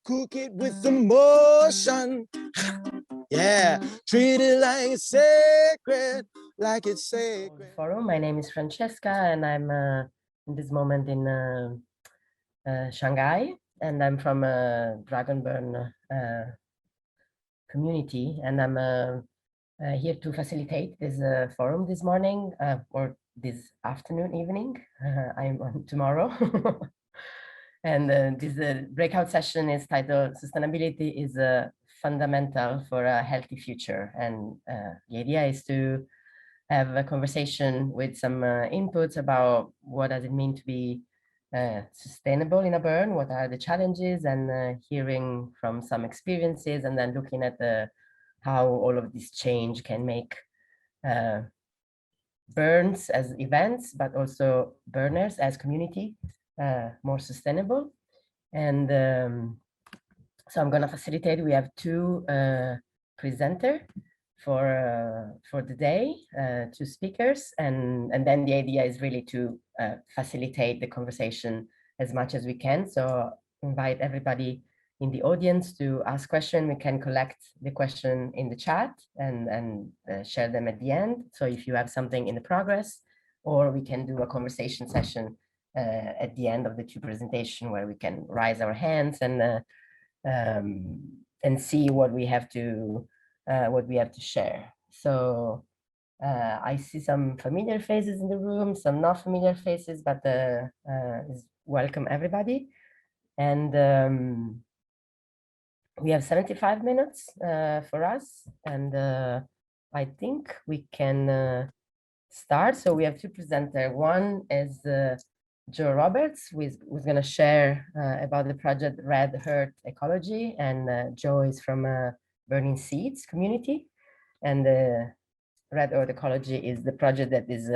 cook it with emotion. Yeah, treat it like it's sacred, like it's sacred. Forum. My name is Francesca, and I'm in this moment in Shanghai, and I'm from a Dragonburn community, and I'm here to facilitate this forum this morning or this afternoon, evening. I'm on tomorrow. And this breakout session is titled Sustainability is Fundamental for a Healthy Future. And the idea is to have a conversation with some inputs about what does it mean to be sustainable in a burn, what are the challenges, and hearing from some experiences, and then looking at how all of this change can make burns as events, but also burners as community more sustainable. And so I'm going to facilitate. We have two presenters for the day, two speakers, and then the idea is really to facilitate the conversation as much as we can. So invite everybody in the audience to ask questions. We can collect the question in the chat and share them at the end. So if you have something in the progress, or we can do a conversation session at the end of the two presentations where we can raise our hands and see what we have to share. So I see some familiar faces in the room, some not familiar faces, but welcome everybody. And we have 75 minutes for us, and I think we can start. So we have two presenters. One is Joe Roberts, who's going to share about the project Earth Ecology, and Joe is from Burning Seeds community, and Red Earth Ecology is the project that is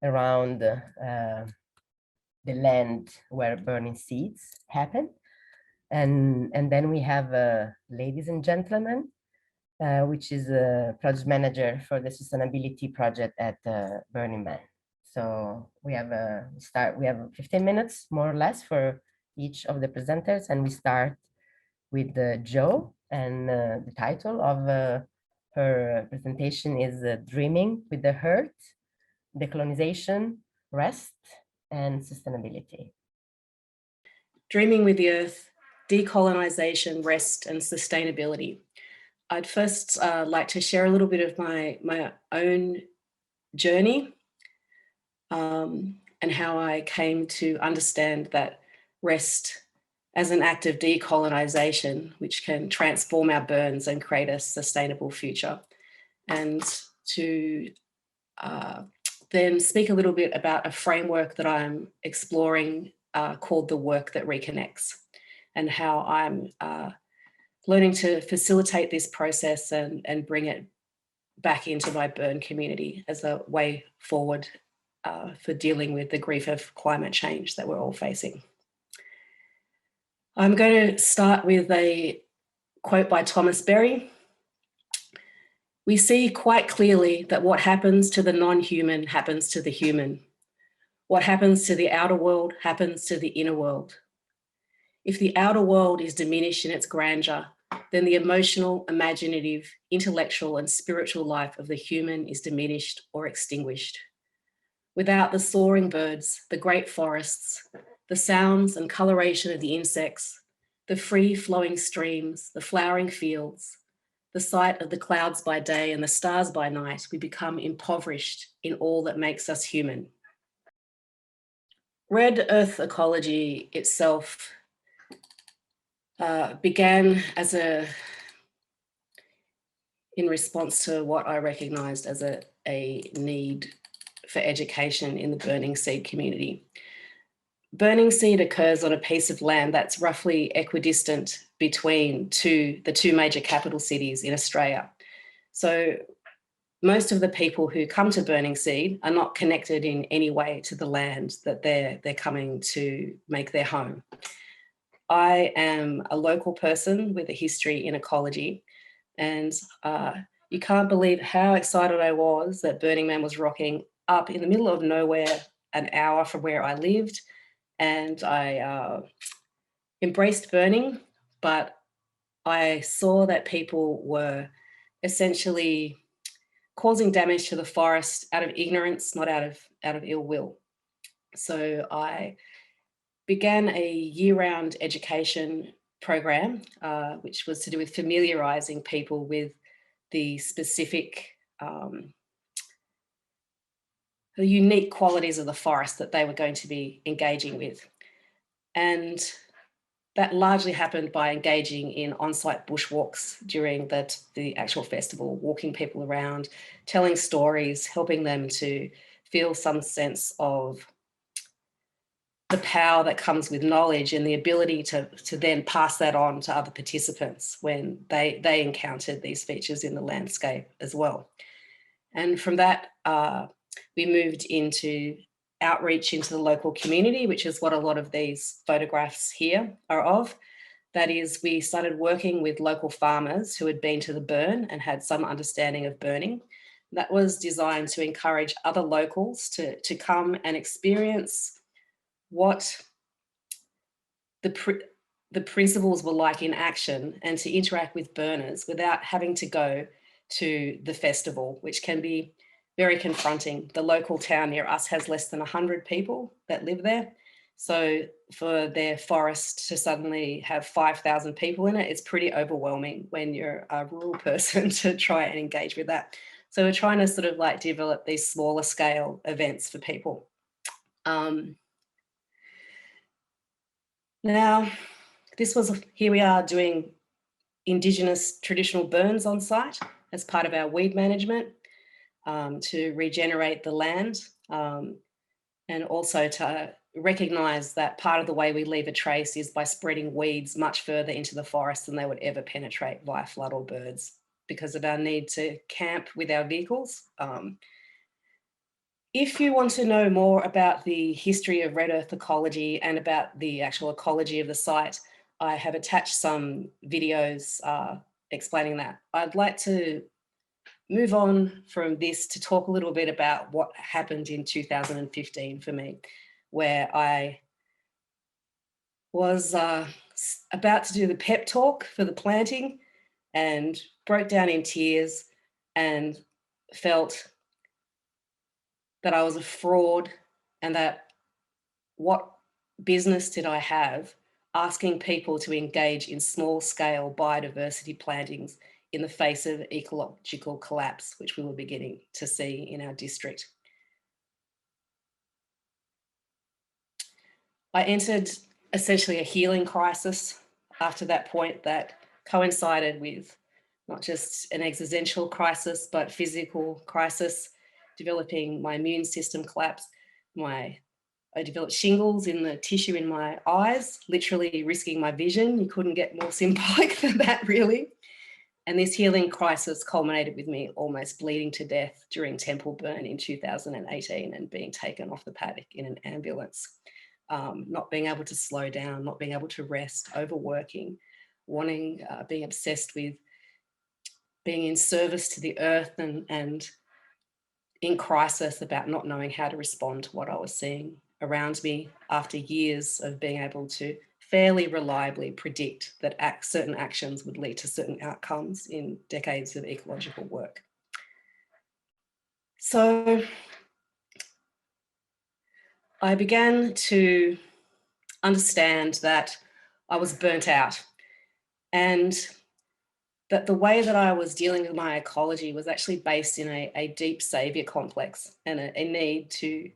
around the land where burning seeds happen. And then we have Ladies and Gentlemen, which is a project manager for the sustainability project at Burning Man. So we have we have 15 minutes more or less for each of the presenters, and we start with Jo, and the title of her presentation is Dreaming with the Earth, Decolonization, Rest, and Sustainability. Dreaming with the Earth, Decolonization, Rest, and Sustainability. I'd first like to share a little bit of my own journey and how I came to understand that rest as an act of decolonization, which can transform our burns and create a sustainable future. And to then speak a little bit about a framework that I'm exploring called the work that reconnects, and how I'm learning to facilitate this process and bring it back into my burn community as a way forward for dealing with the grief of climate change that we're all facing. I'm going to start with a quote by Thomas Berry. We see quite clearly that what happens to the non-human happens to the human. What happens to the outer world happens to the inner world. If the outer world is diminished in its grandeur, then the emotional, imaginative, intellectual, and spiritual life of the human is diminished or extinguished. Without the soaring birds, the great forests, the sounds and coloration of the insects, the free-flowing streams, the flowering fields, the sight of the clouds by day and the stars by night, we become impoverished in all that makes us human. Red Earth Ecology itself began as in response to what I recognized as a need for education in the burning seed community. Burning seed occurs on a piece of land that's roughly equidistant between the two major capital cities in Australia. So most of the people who come to burning seed are not connected in any way to the land that they're coming to make their home. I am a local person with a history in ecology, and you can't believe how excited I was that Burning Man was rocking up in the middle of nowhere, an hour from where I lived, and I embraced burning but I saw that people were essentially causing damage to the forest out of ignorance, not out of ill will. So I began a year-round education program, which was to do with familiarizing people with the specific, the unique qualities of the forest that they were going to be engaging with. And that largely happened by engaging in on-site bushwalks during the actual festival, walking people around, telling stories, helping them to feel some sense of the power that comes with knowledge and the ability to then pass that on to other participants when they encountered these features in the landscape as well. And from that, we moved into outreach into the local community, which is what a lot of these photographs here are of. That is, we started working with local farmers who had been to the burn and had some understanding of burning. That was designed to encourage other locals to come and experience what the principles were like in action and to interact with burners without having to go to the festival, which can be very confronting. The local town near us has less than 100 people that live there. So for their forest to suddenly have 5,000 people in it, it's pretty overwhelming when you're a rural person to try and engage with that. So we're trying to sort of like develop these smaller scale events for people. Now, here we are doing Indigenous traditional burns on site as part of our weed management to regenerate the land and also to recognise that part of the way we leave a trace is by spreading weeds much further into the forest than they would ever penetrate via flood or birds because of our need to camp with our vehicles. If you want to know more about the history of red earth ecology and about the actual ecology of the site, I have attached some videos explaining that. I'd like to move on from this to talk a little bit about what happened in 2015 for me, where I was about to do the pep talk for the planting and broke down in tears and felt that I was a fraud and that what business did I have asking people to engage in small scale biodiversity plantings in the face of ecological collapse, which we were beginning to see in our district. I entered essentially a healing crisis after that point that coincided with not just an existential crisis, but physical crisis, developing my immune system collapse. I developed shingles in the tissue in my eyes, literally risking my vision. You couldn't get more symbolic than that, really. And this healing crisis culminated with me almost bleeding to death during Temple Burn in 2018 and being taken off the paddock in an ambulance. Not being able to slow down, not being able to rest, overworking, being obsessed with being in service to the earth and in crisis about not knowing how to respond to what I was seeing around me after years of being able to fairly reliably predict that certain actions would lead to certain outcomes in decades of ecological work. So I began to understand that I was burnt out and that the way that I was dealing with my ecology was actually based in a deep savior complex and a need to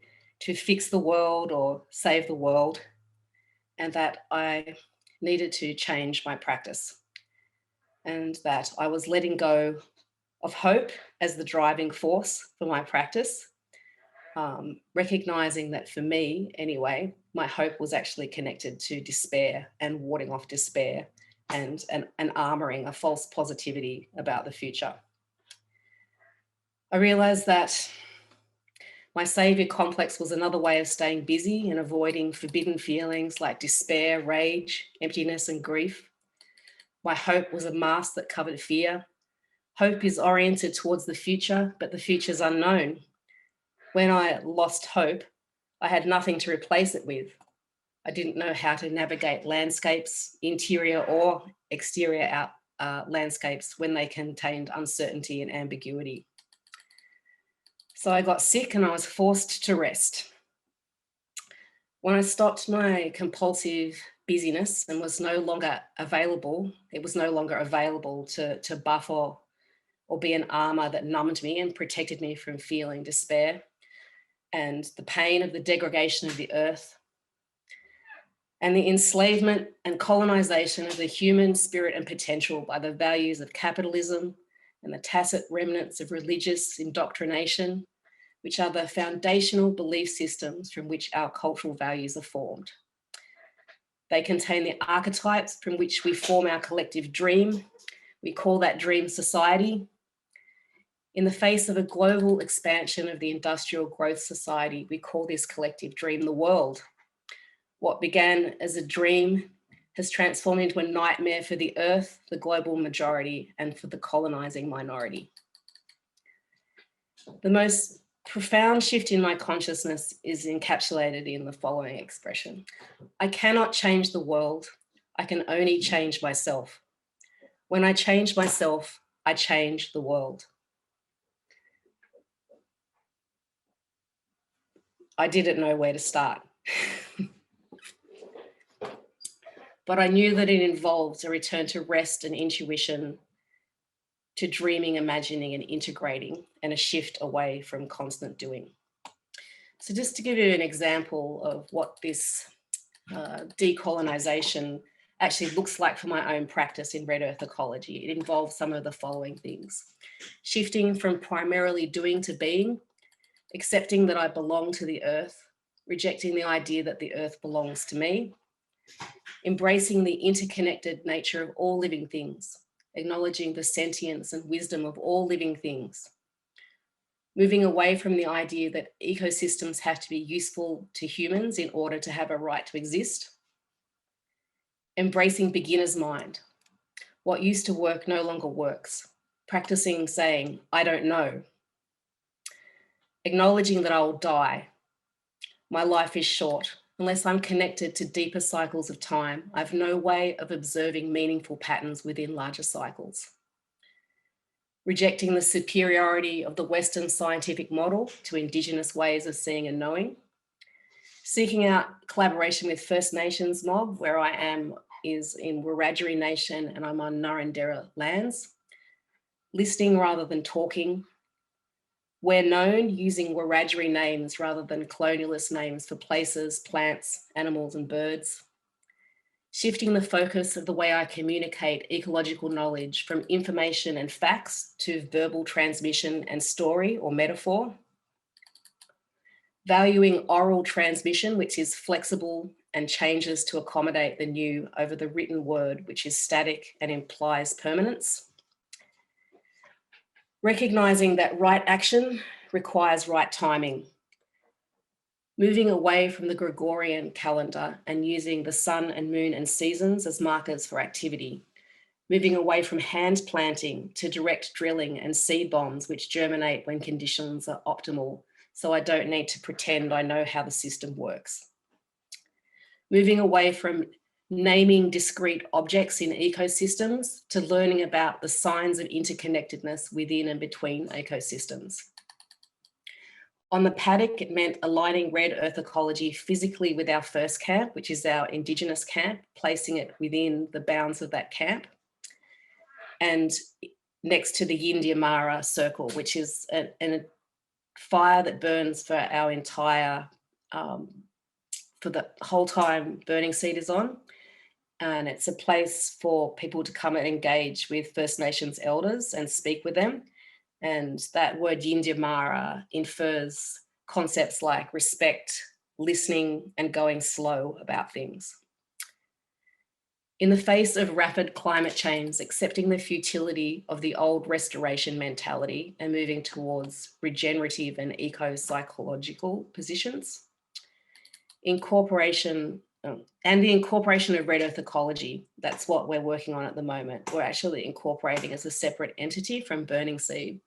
fix the world or save the world, and that I needed to change my practice, and that I was letting go of hope as the driving force for my practice, recognizing that for me anyway, my hope was actually connected to despair and warding off despair and armoring a false positivity about the future. I realized that my savior complex was another way of staying busy and avoiding forbidden feelings like despair, rage, emptiness, and grief. My hope was a mask that covered fear. Hope is oriented towards the future, but the future is unknown. When I lost hope, I had nothing to replace it with. I didn't know how to navigate landscapes, interior or exterior landscapes when they contained uncertainty and ambiguity. So I got sick and I was forced to rest. When I stopped my compulsive busyness and was no longer available, it was no longer available to buffer or be an armor that numbed me and protected me from feeling despair and the pain of the degradation of the earth and the enslavement and colonization of the human spirit and potential by the values of capitalism and the tacit remnants of religious indoctrination, which are the foundational belief systems from which our cultural values are formed. They contain the archetypes from which we form our collective dream. We call that dream society. In the face of a global expansion of the industrial growth society, we call this collective dream the world. What began as a dream has transformed into a nightmare for the earth, the global majority, and for the colonizing minority. The most profound shift in my consciousness is encapsulated in the following expression. I cannot change the world. I can only change myself. When I change myself, I change the world. I didn't know where to start. But I knew that it involved a return to rest and intuition, to dreaming, imagining, and integrating, and a shift away from constant doing. So just to give you an example of what this decolonization actually looks like for my own practice in Red Earth Ecology, it involves some of the following things. Shifting from primarily doing to being, accepting that I belong to the earth, rejecting the idea that the earth belongs to me, embracing the interconnected nature of all living things, acknowledging the sentience and wisdom of all living things, moving away from the idea that ecosystems have to be useful to humans in order to have a right to exist, embracing beginner's mind. What used to work no longer works, practicing saying, I don't know, acknowledging that I will die. My life is short. Unless I'm connected to deeper cycles of time, I have no way of observing meaningful patterns within larger cycles. Rejecting the superiority of the Western scientific model to Indigenous ways of seeing and knowing. Seeking out collaboration with First Nations mob, where I am is in Wiradjuri Nation and I'm on Ngarrindera lands. Listening rather than talking. Where known, using Wiradjuri names rather than colonialist names for places, plants, animals, and birds. Shifting the focus of the way I communicate ecological knowledge from information and facts to verbal transmission and story or metaphor. Valuing oral transmission, which is flexible and changes to accommodate the new over the written word, which is static and implies permanence. Recognizing that right action requires right timing. Moving away from the Gregorian calendar and using the sun and moon and seasons as markers for activity. Moving away from hand planting to direct drilling and seed bombs, which germinate when conditions are optimal, so I don't need to pretend I know how the system works. Moving away from naming discrete objects in ecosystems to learning about the signs of interconnectedness within and between ecosystems. On the paddock, it meant aligning Red Earth Ecology physically with our first camp, which is our Indigenous camp, placing it within the bounds of that camp. And next to the Yindiamara circle, which is a fire that burns for our entire, for the whole time burning seed is on. And it's a place for people to come and engage with First Nations elders and speak with them. And that word Yindiamara infers concepts like respect, listening, and going slow about things. In the face of rapid climate change, accepting the futility of the old restoration mentality and moving towards regenerative and eco-psychological positions. Incorporation and the incorporation of Red Earth Ecology, that's what we're working on at the moment. We're actually incorporating as a separate entity from Burning Seed.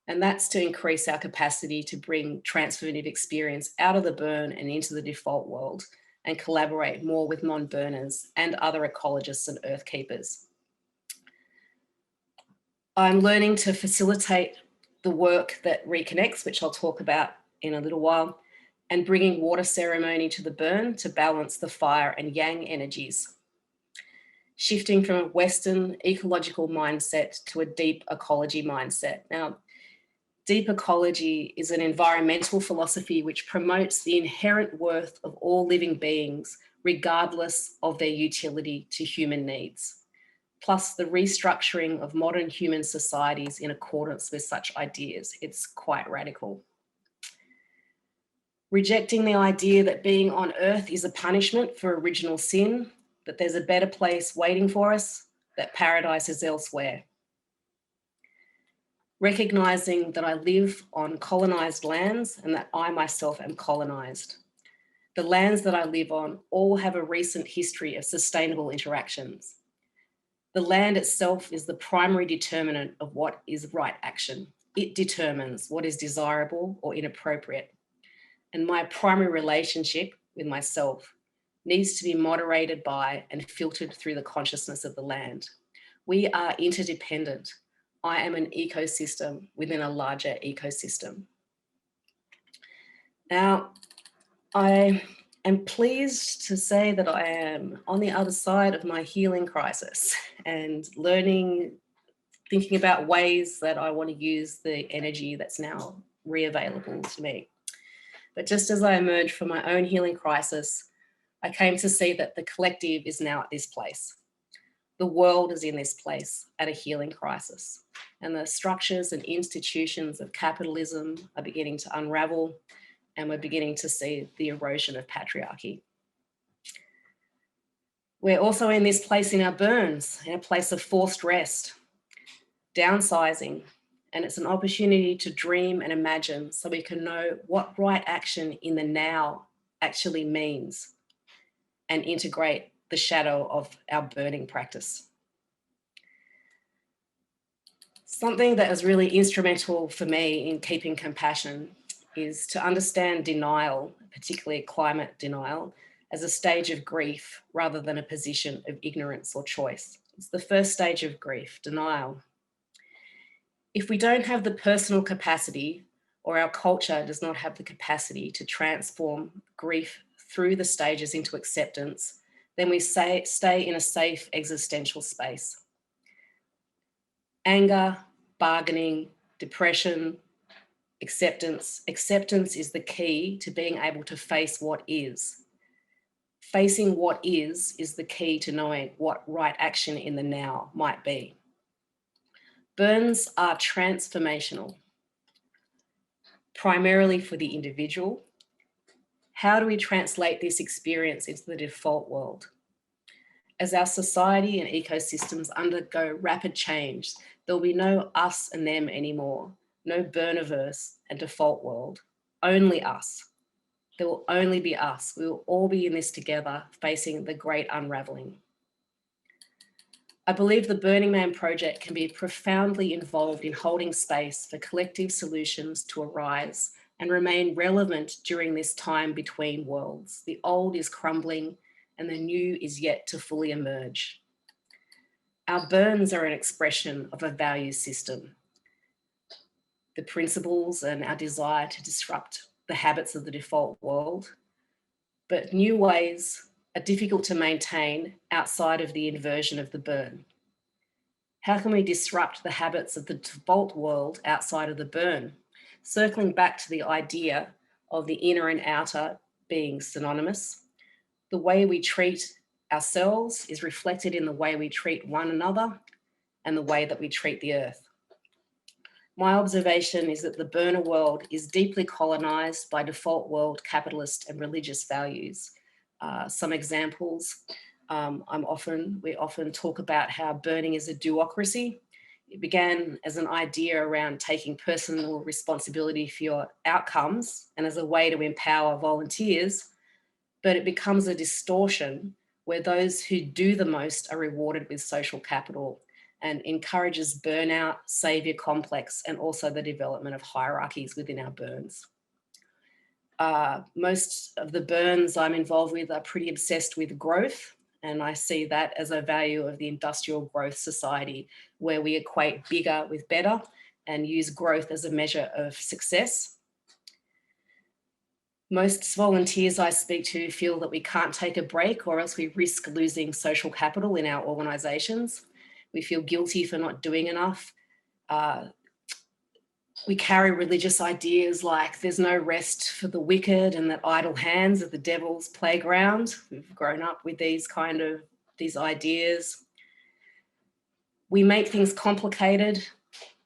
And that's to increase our capacity to bring transformative experience out of the burn and into the default world and collaborate more with non-burners and other ecologists and earth keepers. I'm learning to facilitate the work that reconnects, which I'll talk about in a little while, and bringing water ceremony to the burn to balance the fire and yang energies. Shifting from a Western ecological mindset to a deep ecology mindset. Now, deep ecology is an environmental philosophy which promotes the inherent worth of all living beings, regardless of their utility to human needs, plus the restructuring of modern human societies in accordance with such ideas. It's quite radical. Rejecting the idea that being on Earth is a punishment for original sin, that there's a better place waiting for us, that paradise is elsewhere. Recognizing that I live on colonized lands and that I myself am colonized. The lands that I live on all have a recent history of sustainable interactions. The land itself is the primary determinant of what is right action. It determines what is desirable or inappropriate. And my primary relationship with myself needs to be moderated by and filtered through the consciousness of the land. We are interdependent. I am an ecosystem within a larger ecosystem. Now, I am pleased to say that I am on the other side of my healing crisis and learning, thinking about ways that I want to use the energy that's now re-available to me. But just as I emerged from my own healing crisis, I came to see that the collective is now at this place. The world is in this place at a healing crisis, and the structures and institutions of capitalism are beginning to unravel, and we're beginning to see the erosion of patriarchy. We're also in this place in our burns, in a place of forced rest, downsizing, and it's an opportunity to dream and imagine so we can know what right action in the now actually means and integrate the shadow of our burning practice. Something that is really instrumental for me in keeping compassion is to understand denial, particularly climate denial, as a stage of grief rather than a position of ignorance or choice. It's the first stage of grief, denial. If we don't have the personal capacity, or our culture does not have the capacity to transform grief through the stages into acceptance, then we stay in a safe existential space. Anger, bargaining, depression, acceptance. Acceptance is the key to being able to face what is. Facing what is the key to knowing what right action in the now might be. Burns are transformational, primarily for the individual. How do we translate this experience into the default world? As our society and ecosystems undergo rapid change, there will be no us and them anymore, no burniverse and default world, only us. There will only be us. We will all be in this together, facing the great unraveling. I believe the Burning Man project can be profoundly involved in holding space for collective solutions to arise and remain relevant during this time between worlds. The old is crumbling and the new is yet to fully emerge. Our burns are an expression of a value system. The principles and our desire to disrupt the habits of the default world, but new ways are difficult to maintain outside of the inversion of the burn. How can we disrupt the habits of the default world outside of the burn? Circling back to the idea of the inner and outer being synonymous, the way we treat ourselves is reflected in the way we treat one another and the way that we treat the earth. My observation is that the burner world is deeply colonized by default world capitalist and religious values. Some examples, we often talk about how burning is a do-ocracy. It began as an idea around taking personal responsibility for your outcomes and as a way to empower volunteers, but it becomes a distortion where those who do the most are rewarded with social capital and encourages burnout, savior complex, and also the development of hierarchies within our burns. Most of the burns I'm involved with are pretty obsessed with growth And I see that as a value of the industrial growth society, where we equate bigger with better and use growth as a measure of success. Most volunteers I speak to feel that we can't take a break, or else we risk losing social capital in our organisations. We feel guilty for not doing enough. We carry religious ideas like there's no rest for the wicked and that idle hands are the devil's playground. We've grown up with these ideas. We make things complicated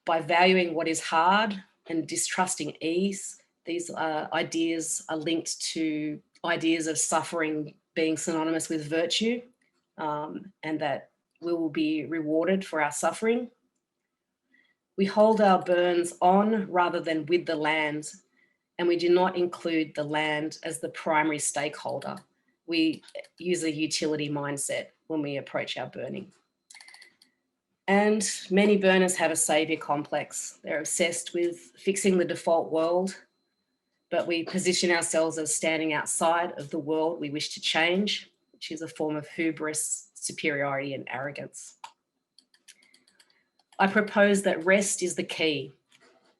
by valuing what is hard and distrusting ease. These ideas are linked to ideas of suffering being synonymous with virtue, and that we will be rewarded for our suffering. We hold our burns on rather than with the land, and we do not include the land as the primary stakeholder. We use a utility mindset when we approach our burning. And many burners have a saviour complex. They're obsessed with fixing the default world, but we position ourselves as standing outside of the world we wish to change, which is a form of hubris, superiority, and arrogance. I propose that rest is the key,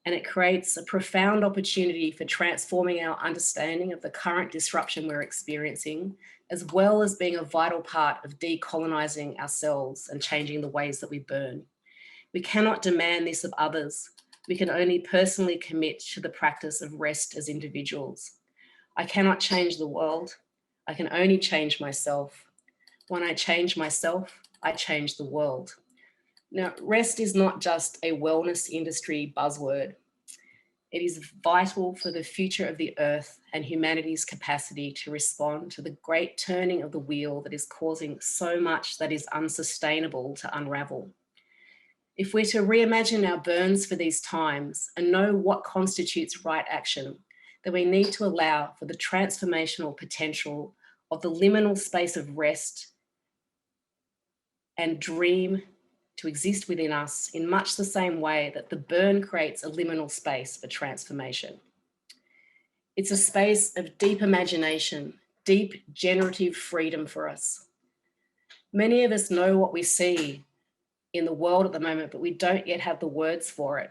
and it creates a profound opportunity for transforming our understanding of the current disruption we're experiencing, as well as being a vital part of decolonising ourselves and changing the ways that we burn. We cannot demand this of others. We can only personally commit to the practice of rest as individuals. I cannot change the world. I can only change myself. When I change myself, I change the world. Now, rest is not just a wellness industry buzzword. It is vital for the future of the earth and humanity's capacity to respond to the great turning of the wheel that is causing so much that is unsustainable to unravel. If we're to reimagine our burns for these times and know what constitutes right action, then we need to allow for the transformational potential of the liminal space of rest and dream to exist within us in much the same way that the burn creates a liminal space for transformation. It's a space of deep imagination, deep generative freedom for us. Many of us know what we see in the world at the moment, but we don't yet have the words for it.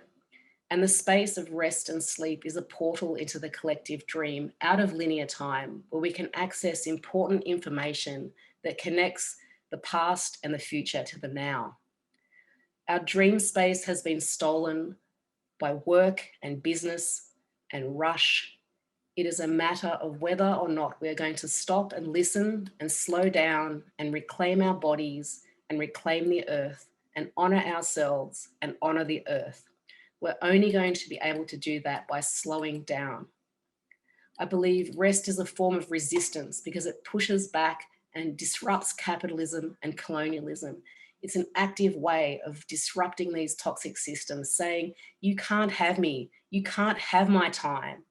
And the space of rest and sleep is a portal into the collective dream out of linear time, where we can access important information that connects the past and the future to the now. Our dream space has been stolen by work and business and rush. It is a matter of whether or not we are going to stop and listen and slow down and reclaim our bodies and reclaim the earth and honour ourselves and honour the earth. We're only going to be able to do that by slowing down. I believe rest is a form of resistance because it pushes back and disrupts capitalism and colonialism. It's an active way of disrupting these toxic systems, saying, you can't have me, you can't have my time.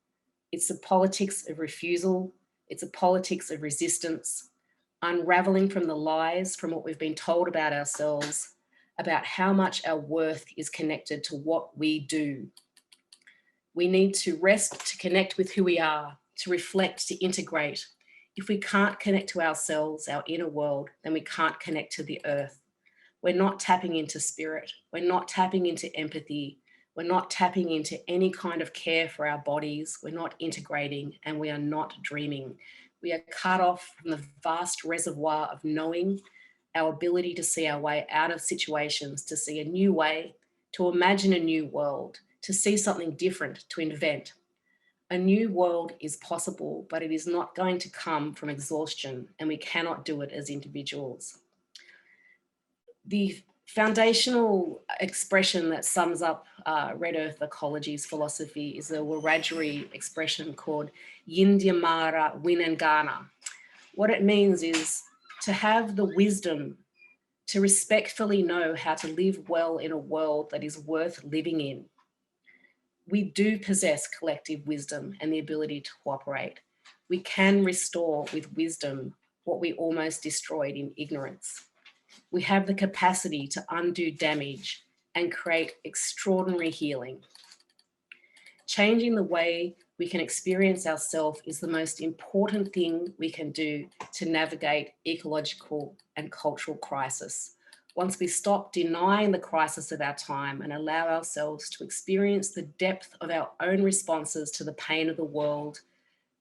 It's a politics of refusal. It's a politics of resistance, unraveling from the lies from what we've been told about ourselves, about how much our worth is connected to what we do. We need to rest to connect with who we are, to reflect, to integrate. If we can't connect to ourselves, our inner world, then we can't connect to the earth. We're not tapping into spirit. We're not tapping into empathy. We're not tapping into any kind of care for our bodies. We're not integrating, and we are not dreaming. We are cut off from the vast reservoir of knowing, our ability to see our way out of situations, to see a new way, to imagine a new world, to see something different, to invent. A new world is possible, but it is not going to come from exhaustion, and we cannot do it as individuals. The foundational expression that sums up Red Earth Ecology's philosophy is a Wiradjuri expression called Yindyamara Winangana. What it means is to have the wisdom to respectfully know how to live well in a world that is worth living in. We do possess collective wisdom and the ability to cooperate. We can restore with wisdom what we almost destroyed in ignorance. We have the capacity to undo damage and create extraordinary healing. Changing the way we can experience ourselves is the most important thing we can do to navigate ecological and cultural crisis. Once we stop denying the crisis of our time and allow ourselves to experience the depth of our own responses to the pain of the world,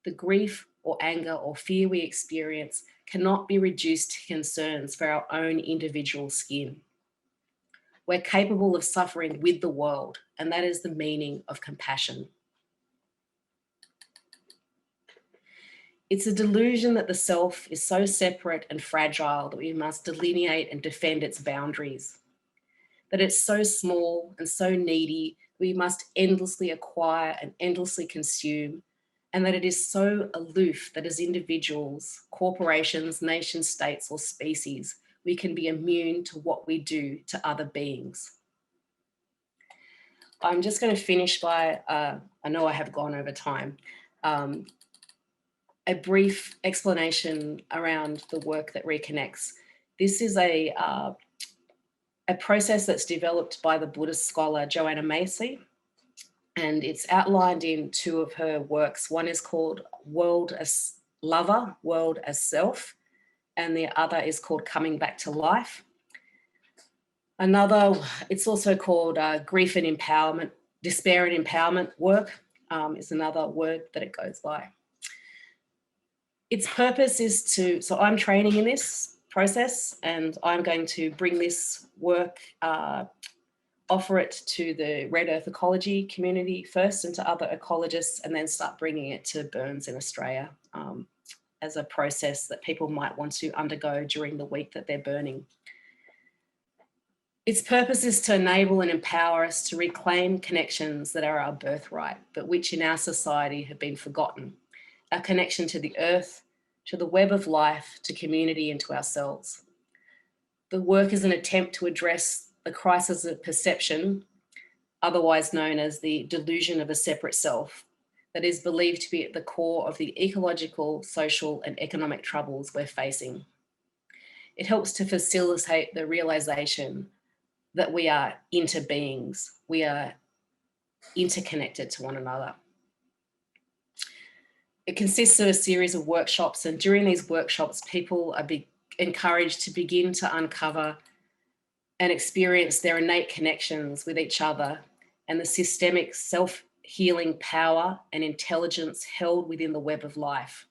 the grief or anger or fear we experience cannot be reduced to concerns for our own individual skin. We're capable of suffering with the world, and that is the meaning of compassion. It's a delusion that the self is so separate and fragile that we must delineate and defend its boundaries, that it's so small and so needy we must endlessly acquire and endlessly consume, and that it is so aloof that as individuals, corporations, nation states, or species, we can be immune to what we do to other beings. I'm just going to finish by, I know I have gone over time, a brief explanation around the work that reconnects. This is a process that's developed by the Buddhist scholar Joanna Macy, and it's outlined in two of her works. One is called World as Lover, World as Self, and the other is called Coming Back to Life. Another, it's also called Grief and Empowerment, Despair and Empowerment work is another word that it goes by. Its purpose is to, so I'm training in this process and I'm going to bring this work, offer it to the Red Earth Ecology community first and to other ecologists, and then start bringing it to burns in Australia as a process that people might want to undergo during the week that they're burning. Its purpose is to enable and empower us to reclaim connections that are our birthright, but which in our society have been forgotten. Our connection to the earth, to the web of life, to community, and to ourselves. The work is an attempt to address the crisis of perception, otherwise known as the delusion of a separate self, that is believed to be at the core of the ecological, social, and economic troubles we're facing. It helps to facilitate the realization that we are interbeings, we are interconnected to one another. It consists of a series of workshops, and during these workshops, people are encouraged to begin to uncover and experience their innate connections with each other and the systemic self-healing power and intelligence held within the web of life.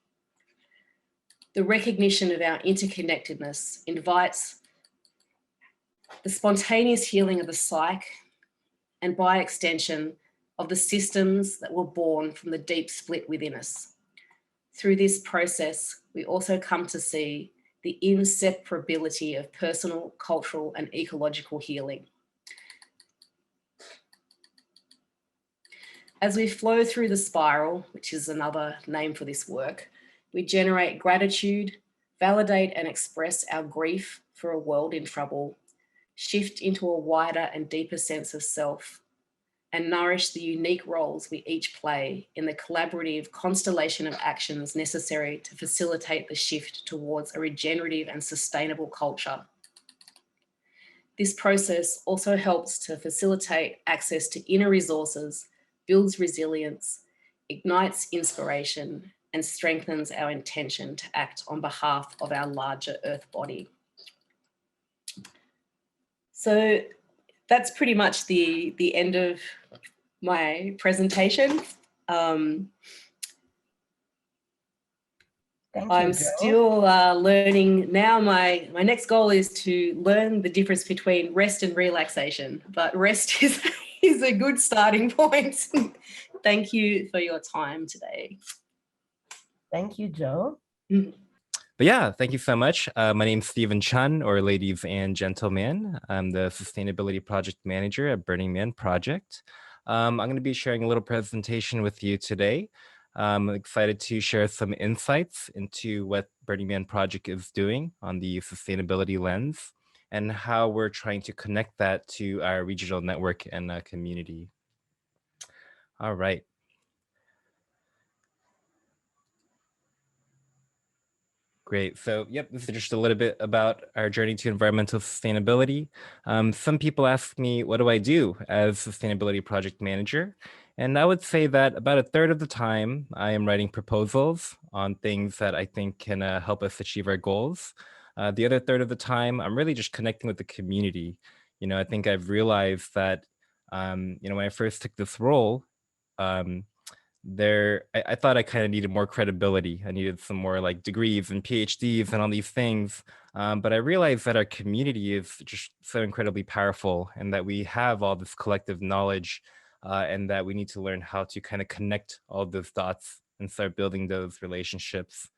The recognition of our interconnectedness invites the spontaneous healing of the psyche and, by extension, of the systems that were born from the deep split within us. Through this process, we also come to see the inseparability of personal, cultural, and ecological healing. As we flow through the spiral, which is another name for this work, we generate gratitude, validate and express our grief for a world in trouble, shift into a wider and deeper sense of self, and nourish the unique roles we each play in the collaborative constellation of actions necessary to facilitate the shift towards a regenerative and sustainable culture. This process also helps to facilitate access to inner resources, builds resilience, ignites inspiration, and strengthens our intention to act on behalf of our larger Earth body. So that's pretty much the end of my presentation. Thank you, I'm Jo. still learning now. My next goal is to learn the difference between rest and relaxation, but rest is a good starting point. Thank you for your time today. Thank you, Jo. But yeah, thank you so much. My name's Stephen Chun, or ladies and gentlemen. I'm the Sustainability Project Manager at Burning Man Project. I'm going to be sharing a little presentation with you today. I'm excited to share some insights into what Burning Man Project is doing on the sustainability lens and how we're trying to connect that to our regional network and community. All right. Great. So, yep, this is just a little bit about our journey to environmental sustainability. Some people ask me, what do I do as Sustainability Project Manager? And I would say that about a third of the time, I am writing proposals on things that I think can help us achieve our goals. The other third of the time, I'm really just connecting with the community. I think I've realized that, when I first took this role, um, I thought I kind of needed more credibility. I needed some more like degrees and PhDs and all these things. But I realized that our community is just so incredibly powerful and that we have all this collective knowledge and that we need to learn how to kind of connect all those dots and start building those relationships.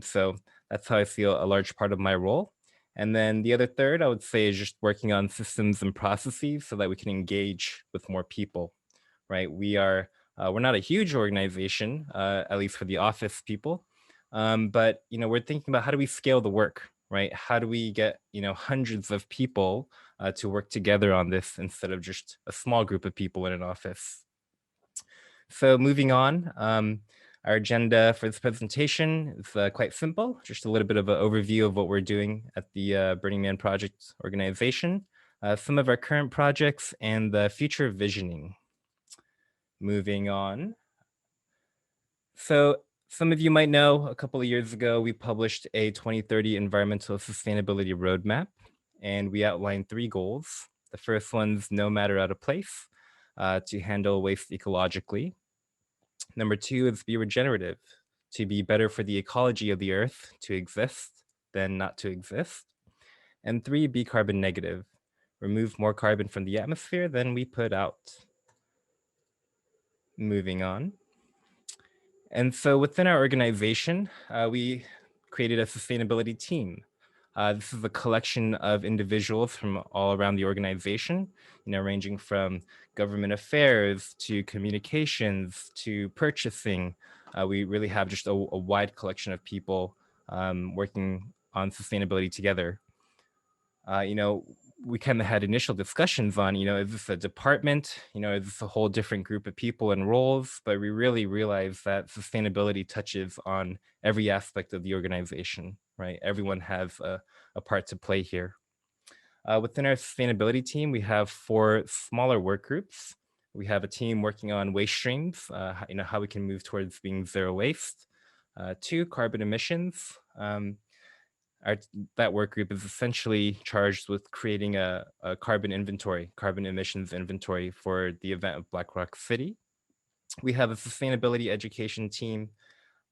So that's how I feel a large part of my role. And then the other third, I would say, is just working on systems and processes so that we can engage with more people, right? We're not a huge organization, at least for the office people, but we're thinking about how do we scale the work, right? How do we get hundreds of people to work together on this instead of just a small group of people in an office? So moving on, our agenda for this presentation is quite simple, just a little bit of an overview of what we're doing at the Burning Man Project organization, some of our current projects, and the future visioning. Moving on. So some of you might know a couple of years ago, we published a 2030 environmental sustainability roadmap, and we outlined 3 goals. The first one's no matter out of place, to handle waste ecologically. Number 2 is be regenerative, to be better for the ecology of the earth to exist than not to exist. And 3, be carbon negative, remove more carbon from the atmosphere than we put out. Moving on. And so within our organization, we created a sustainability team. This is a collection of individuals from all around the organization, ranging from government affairs to communications to purchasing. We really have just a wide collection of people working on sustainability together. We kind of had initial discussions on, is this a department? Is this a whole different group of people and roles? But we really realized that sustainability touches on every aspect of the organization, right? Everyone has a part to play here. Within our sustainability team, we have 4 smaller work groups. We have a team working on waste streams, how we can move towards being zero waste. 2, carbon emissions. That work group is essentially charged with creating a carbon emissions inventory for the event of Black Rock City. We have a sustainability education team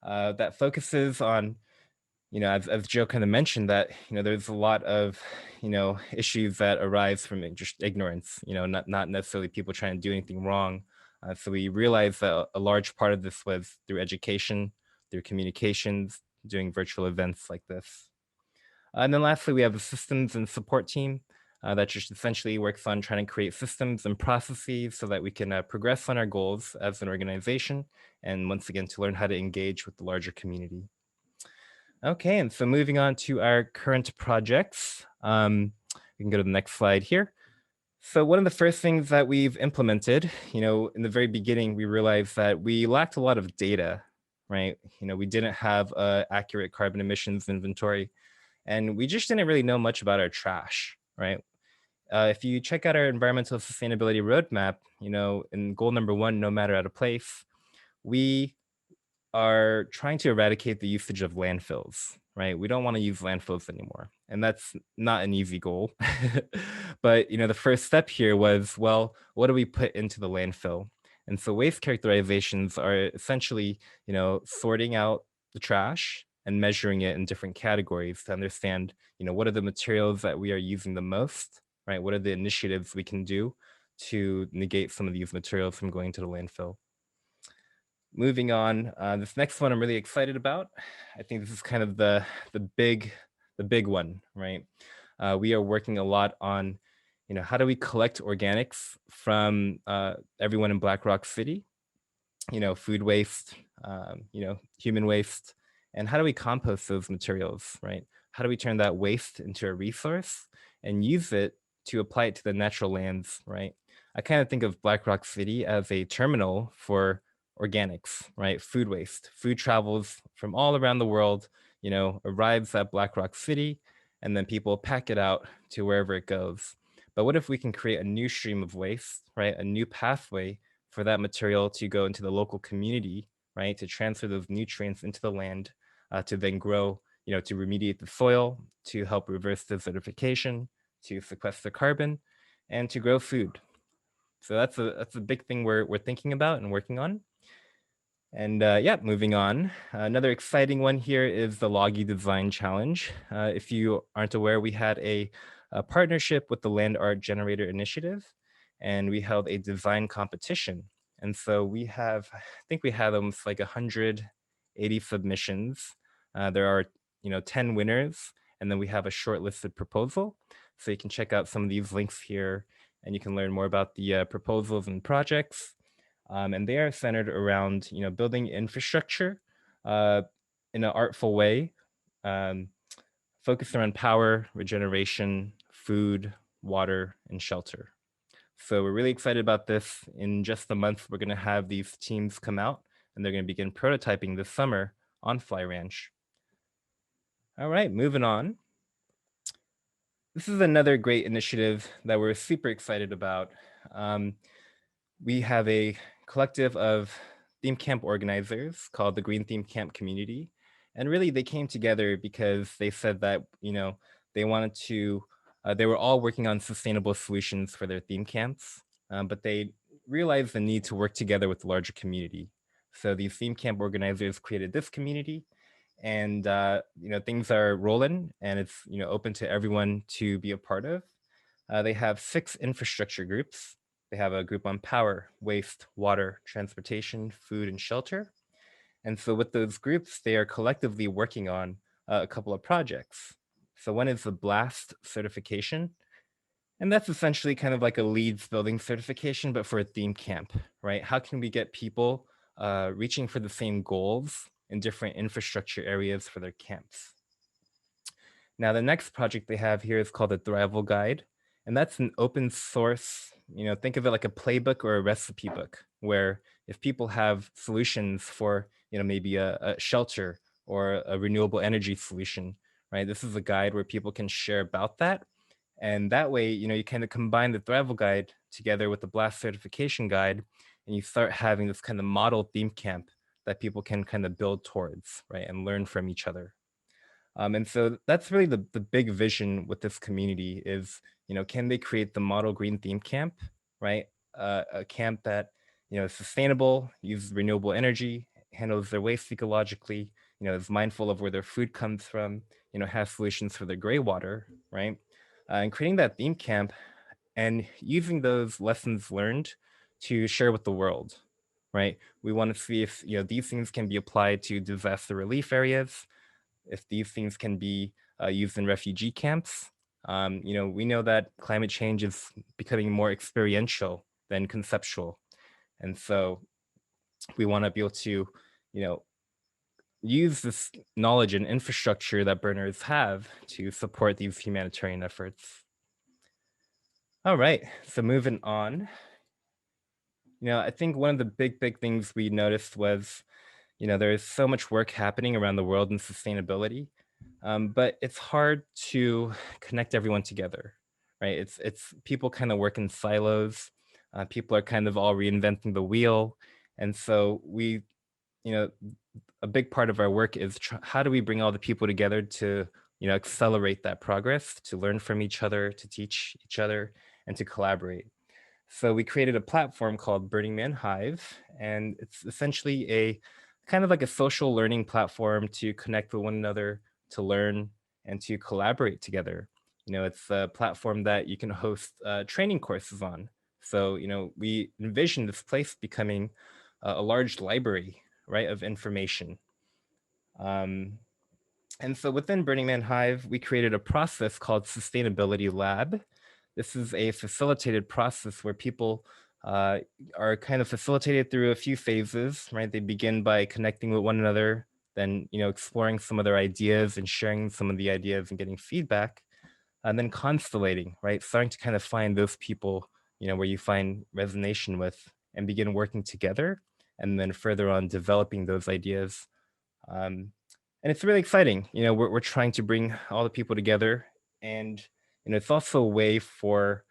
that focuses on, as Joe kind of mentioned, that, there's a lot of, issues that arise from just ignorance, not necessarily people trying to do anything wrong. So we realized that a large part of this was through education, through communications, doing virtual events like this. And then lastly, we have a systems and support team that just essentially works on trying to create systems and processes so that we can progress on our goals as an organization. And once again, to learn how to engage with the larger community. Okay, and so moving on to our current projects. We can go to the next slide here. So one of the first things that we've implemented, in the very beginning, we realized that we lacked a lot of data, right? We didn't have an accurate carbon emissions inventory. And we just didn't really know much about our trash, right? If you check out our environmental sustainability roadmap, in goal number 1, no matter out of place, we are trying to eradicate the usage of landfills, right? We don't want to use landfills anymore. And that's not an easy goal. But, the first step here was, well, what do we put into the landfill? And so waste characterizations are essentially, sorting out the trash and measuring it in different categories to understand, what are the materials that we are using the most, right? What are the initiatives we can do to negate some of these materials from going to the landfill? Moving on, this next one I'm really excited about. I think this is kind of the big one, right? We are working a lot on, how do we collect organics from everyone in Black Rock City? Food waste, human waste, and how do we compost those materials, right? How do we turn that waste into a resource and use it to apply it to the natural lands, right? I kind of think of Black Rock City as a terminal for organics, right? Food waste. Food travels from all around the world, arrives at Black Rock City, and then people pack it out to wherever it goes. But what if we can create a new stream of waste, right? A new pathway for that material to go into the local community, right? To transfer those nutrients into the land, to then grow, to remediate the soil, to help reverse desertification, to sequester carbon, and to grow food. So that's a big thing we're thinking about and working on. And yeah, moving on. Another exciting one here is the Loggi Design Challenge. If you aren't aware, we had a partnership with the Land Art Generator Initiative, and we held a design competition. And so we have, I think we had almost like 180 submissions. There are, 10 winners, and then we have a shortlisted proposal. So you can check out some of these links here, and you can learn more about the proposals and projects. And they are centered around, building infrastructure in an artful way, focused around power, regeneration, food, water, and shelter. So we're really excited about this. In just a month, we're going to have these teams come out, and they're going to begin prototyping this summer on Fly Ranch. All right, moving on. This is another great initiative that we're super excited about. We have a collective of theme camp organizers called the Green Theme Camp Community. And really they came together because they said that, they wanted to, they were all working on sustainable solutions for their theme camps, but they realized the need to work together with the larger community. So these theme camp organizers created this community, and things are rolling, and it's open to everyone to be a part of. They have 6 infrastructure groups. They have a group on power, waste, water, transportation, food, and shelter. And so with those groups, they are collectively working on a couple of projects. So one is the BLAST certification. And that's essentially kind of like a LEEDs building certification, but for a theme camp, right? How can we get people reaching for the same goals in different infrastructure areas for their camps? Now, the next project they have here is called the Thrival Guide. And that's an open source, think of it like a playbook or a recipe book, where if people have solutions for, maybe a shelter or a renewable energy solution, right? This is a guide where people can share about that. And that way, you kind of combine the Thrival Guide together with the BLAST certification guide, and you start having this kind of model theme camp that people can kind of build towards, right? And learn from each other. And so that's really the big vision with this community is, can they create the model green theme camp, right? A camp that, is sustainable, uses renewable energy, handles their waste ecologically, is mindful of where their food comes from, has solutions for their gray water, right? And creating that theme camp and using those lessons learned to share with the world, right? We want to see if, these things can be applied to disaster relief areas, if these things can be used in refugee camps. We know that climate change is becoming more experiential than conceptual. And so we want to be able to, use this knowledge and infrastructure that burners have to support these humanitarian efforts. All right, so moving on. I think one of the big things we noticed was, there's so much work happening around the world in sustainability. But it's hard to connect everyone together, right? It's people kind of work in silos. People are kind of all reinventing the wheel, and so we, a big part of our work is how do we bring all the people together to, accelerate that progress, to learn from each other, to teach each other, and to collaborate. So we created a platform called Burning Man Hive, and it's essentially a kind of like a social learning platform to connect with one another, to learn, and to collaborate together. It's a platform that you can host training courses on. So, we envision this place becoming a large library, right, of information. And so within Burning Man Hive, we created a process called Sustainability Lab. This is a facilitated process where people are kind of facilitated through a few phases, right? They begin by connecting with one another, then, exploring some of their ideas and sharing some of the ideas and getting feedback, and then constellating, right? Starting to kind of find those people, where you find resonation with and begin working together, and then further on developing those ideas. And it's really exciting. We're trying to bring all the people together, and it's also a way for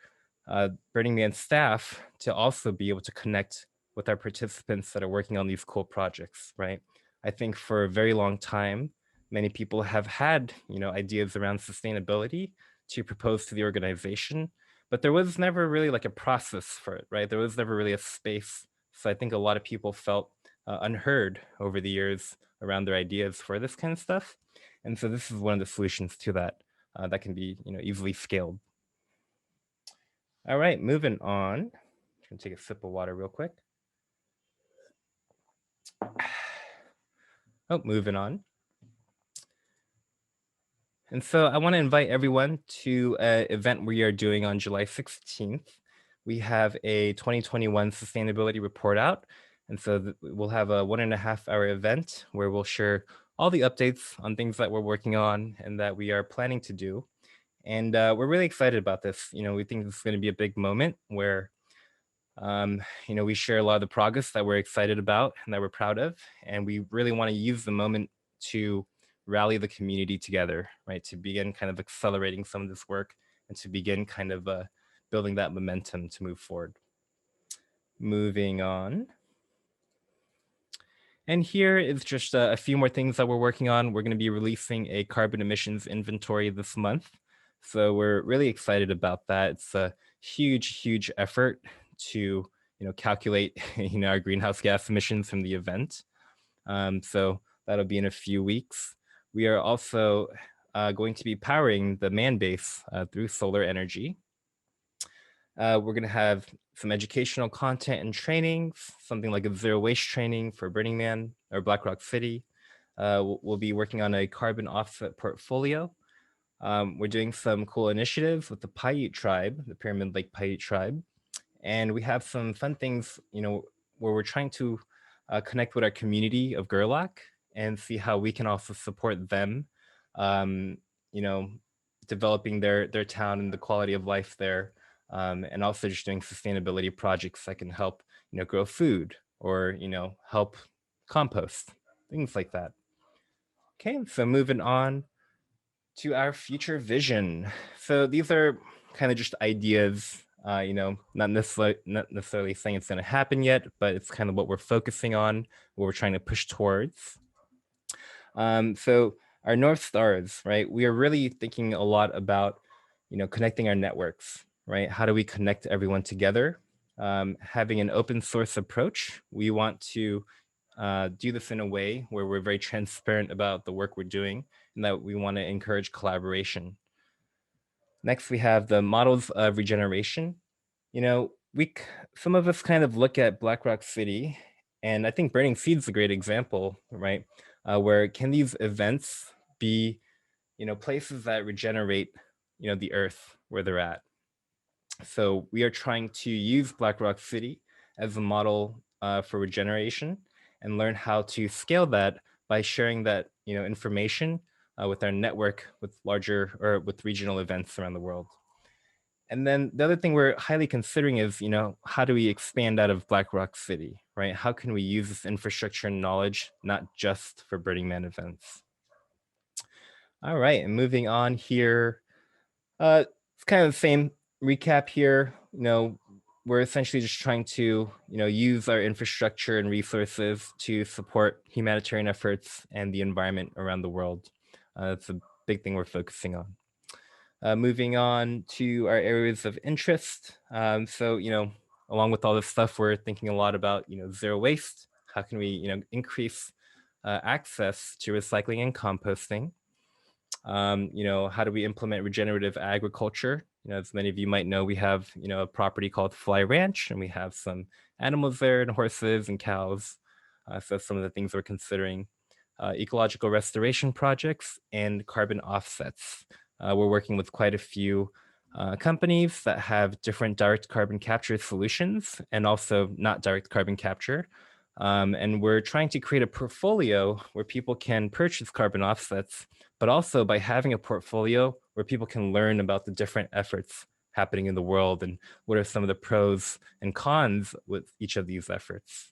Burning Man staff to also be able to connect with our participants that are working on these cool projects, right? I think for a very long time, many people have had, ideas around sustainability to propose to the organization, but there was never really like a process for it, right? There was never really a space. So I think a lot of people felt unheard over the years around their ideas for this kind of stuff. And so this is one of the solutions to that that can be, easily scaled. All right, moving on. I'm gonna take a sip of water real quick. Oh, moving on. And so I want to invite everyone to an event we are doing on July 16th. We have a 2021 sustainability report out. And so we'll have a 1.5-hour event where we'll share all the updates on things that we're working on and that we are planning to do. And we're really excited about this. We think this is going to be a big moment where we share a lot of the progress that we're excited about and that we're proud of. And we really want to use the moment to rally the community together, right? To begin kind of accelerating some of this work and to begin kind of building that momentum to move forward. Moving on. And here is just a few more things that we're working on. We're going to be releasing a carbon emissions inventory this month. So we're really excited about that. It's a huge, huge effort to calculate our greenhouse gas emissions from the event. So that'll be in a few weeks. We are also going to be powering the man base through solar energy. We're going to have some educational content and trainings, something like a zero waste training for Burning Man or Black Rock City. We'll be working on a carbon offset portfolio. We're doing some cool initiatives with the Paiute tribe, the Pyramid Lake Paiute tribe. And we have some fun things, where we're trying to connect with our community of Gerlach and see how we can also support them, developing their town and the quality of life there. And also just doing sustainability projects that can help, grow food or, help compost, things like that. Okay, so moving on to our future vision. So these are kind of just ideas, not necessarily saying it's going to happen yet, but it's kind of what we're focusing on, what we're trying to push towards. So our North Stars, right? We are really thinking a lot about, connecting our networks, right? How do we connect everyone together? Having an open source approach, we want to do this in a way where we're very transparent about the work we're doing and that we want to encourage collaboration. Next, we have the models of regeneration. Some of us kind of look at Black Rock City, and I think Burning Seed's a great example, right? Where can these events be, places that regenerate, the earth where they're at. So we are trying to use Black Rock City as a model for regeneration and learn how to scale that by sharing that, information with our network with larger or with regional events around the world. And then the other thing we're highly considering is, how do we expand out of Black Rock City, right? How can we use this infrastructure and knowledge, not just for Burning Man events? All right, and moving on here, it's kind of the same recap here. We're essentially just trying to, use our infrastructure and resources to support humanitarian efforts and the environment around the world. That's a big thing we're focusing on. Moving on to our areas of interest. So, along with all this stuff, we're thinking a lot about, zero waste. How can we, increase access to recycling and composting? How do we implement regenerative agriculture? As many of you might know, we have, a property called Fly Ranch, and we have some animals there and horses and cows. So some of the things we're considering, ecological restoration projects and carbon offsets. We're working with quite a few companies that have different direct carbon capture solutions and also not direct carbon capture. And we're trying to create a portfolio where people can purchase carbon offsets, but also by having a portfolio where people can learn about the different efforts happening in the world and what are some of the pros and cons with each of these efforts.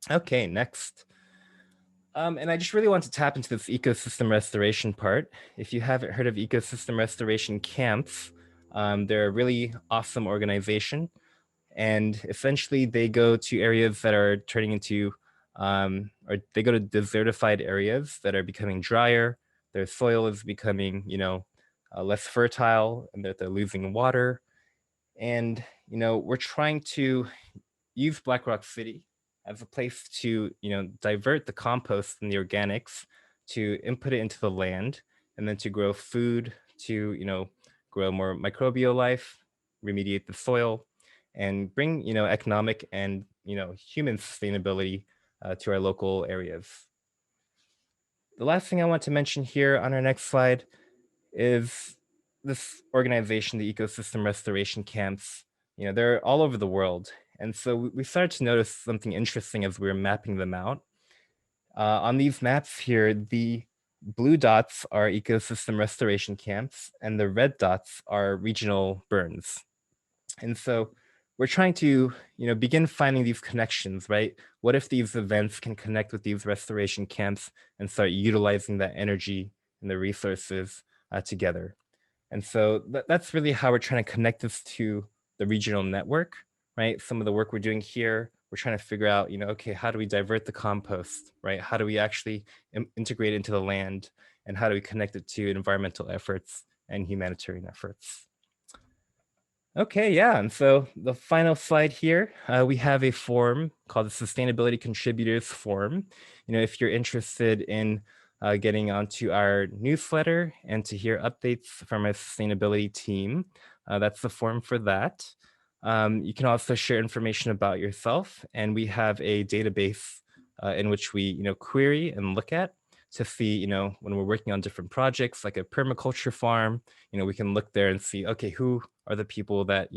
Okay, next. And I just really want to tap into this ecosystem restoration part. If you haven't heard of ecosystem restoration camps, they're a really awesome organization. And essentially they go to areas that are turning into, or they go to desertified areas that are becoming drier. Their soil is becoming, less fertile, and that they're losing water. And, we're trying to use Black Rock City as a place to, divert the compost and the organics to input it into the land, and then to grow food, to, grow more microbial life, remediate the soil, and bring, economic and, human sustainability to our local areas. The last thing I want to mention here on our next slide is this organization, the Ecosystem Restoration Camps. They're all over the world. And so we started to notice something interesting as we were mapping them out. On these maps here, the blue dots are ecosystem restoration camps, and the red dots are regional burns. And so we're trying to, begin finding these connections, right? What if these events can connect with these restoration camps and start utilizing that energy and the resources together? And so that's really how we're trying to connect this to the regional network, right? Some of the work we're doing here, we're trying to figure out, okay, how do we divert the compost, right? How do we actually integrate it into the land? And how do we connect it to environmental efforts and humanitarian efforts? Okay, yeah, and so the final slide here, we have a form called the Sustainability Contributors Form. If you're interested in getting onto our newsletter and to hear updates from our sustainability team, that's the form for that. You can also share information about yourself, and we have a database in which we, query and look at to see, when we're working on different projects like a permaculture farm, we can look there and see, okay, who are the people that,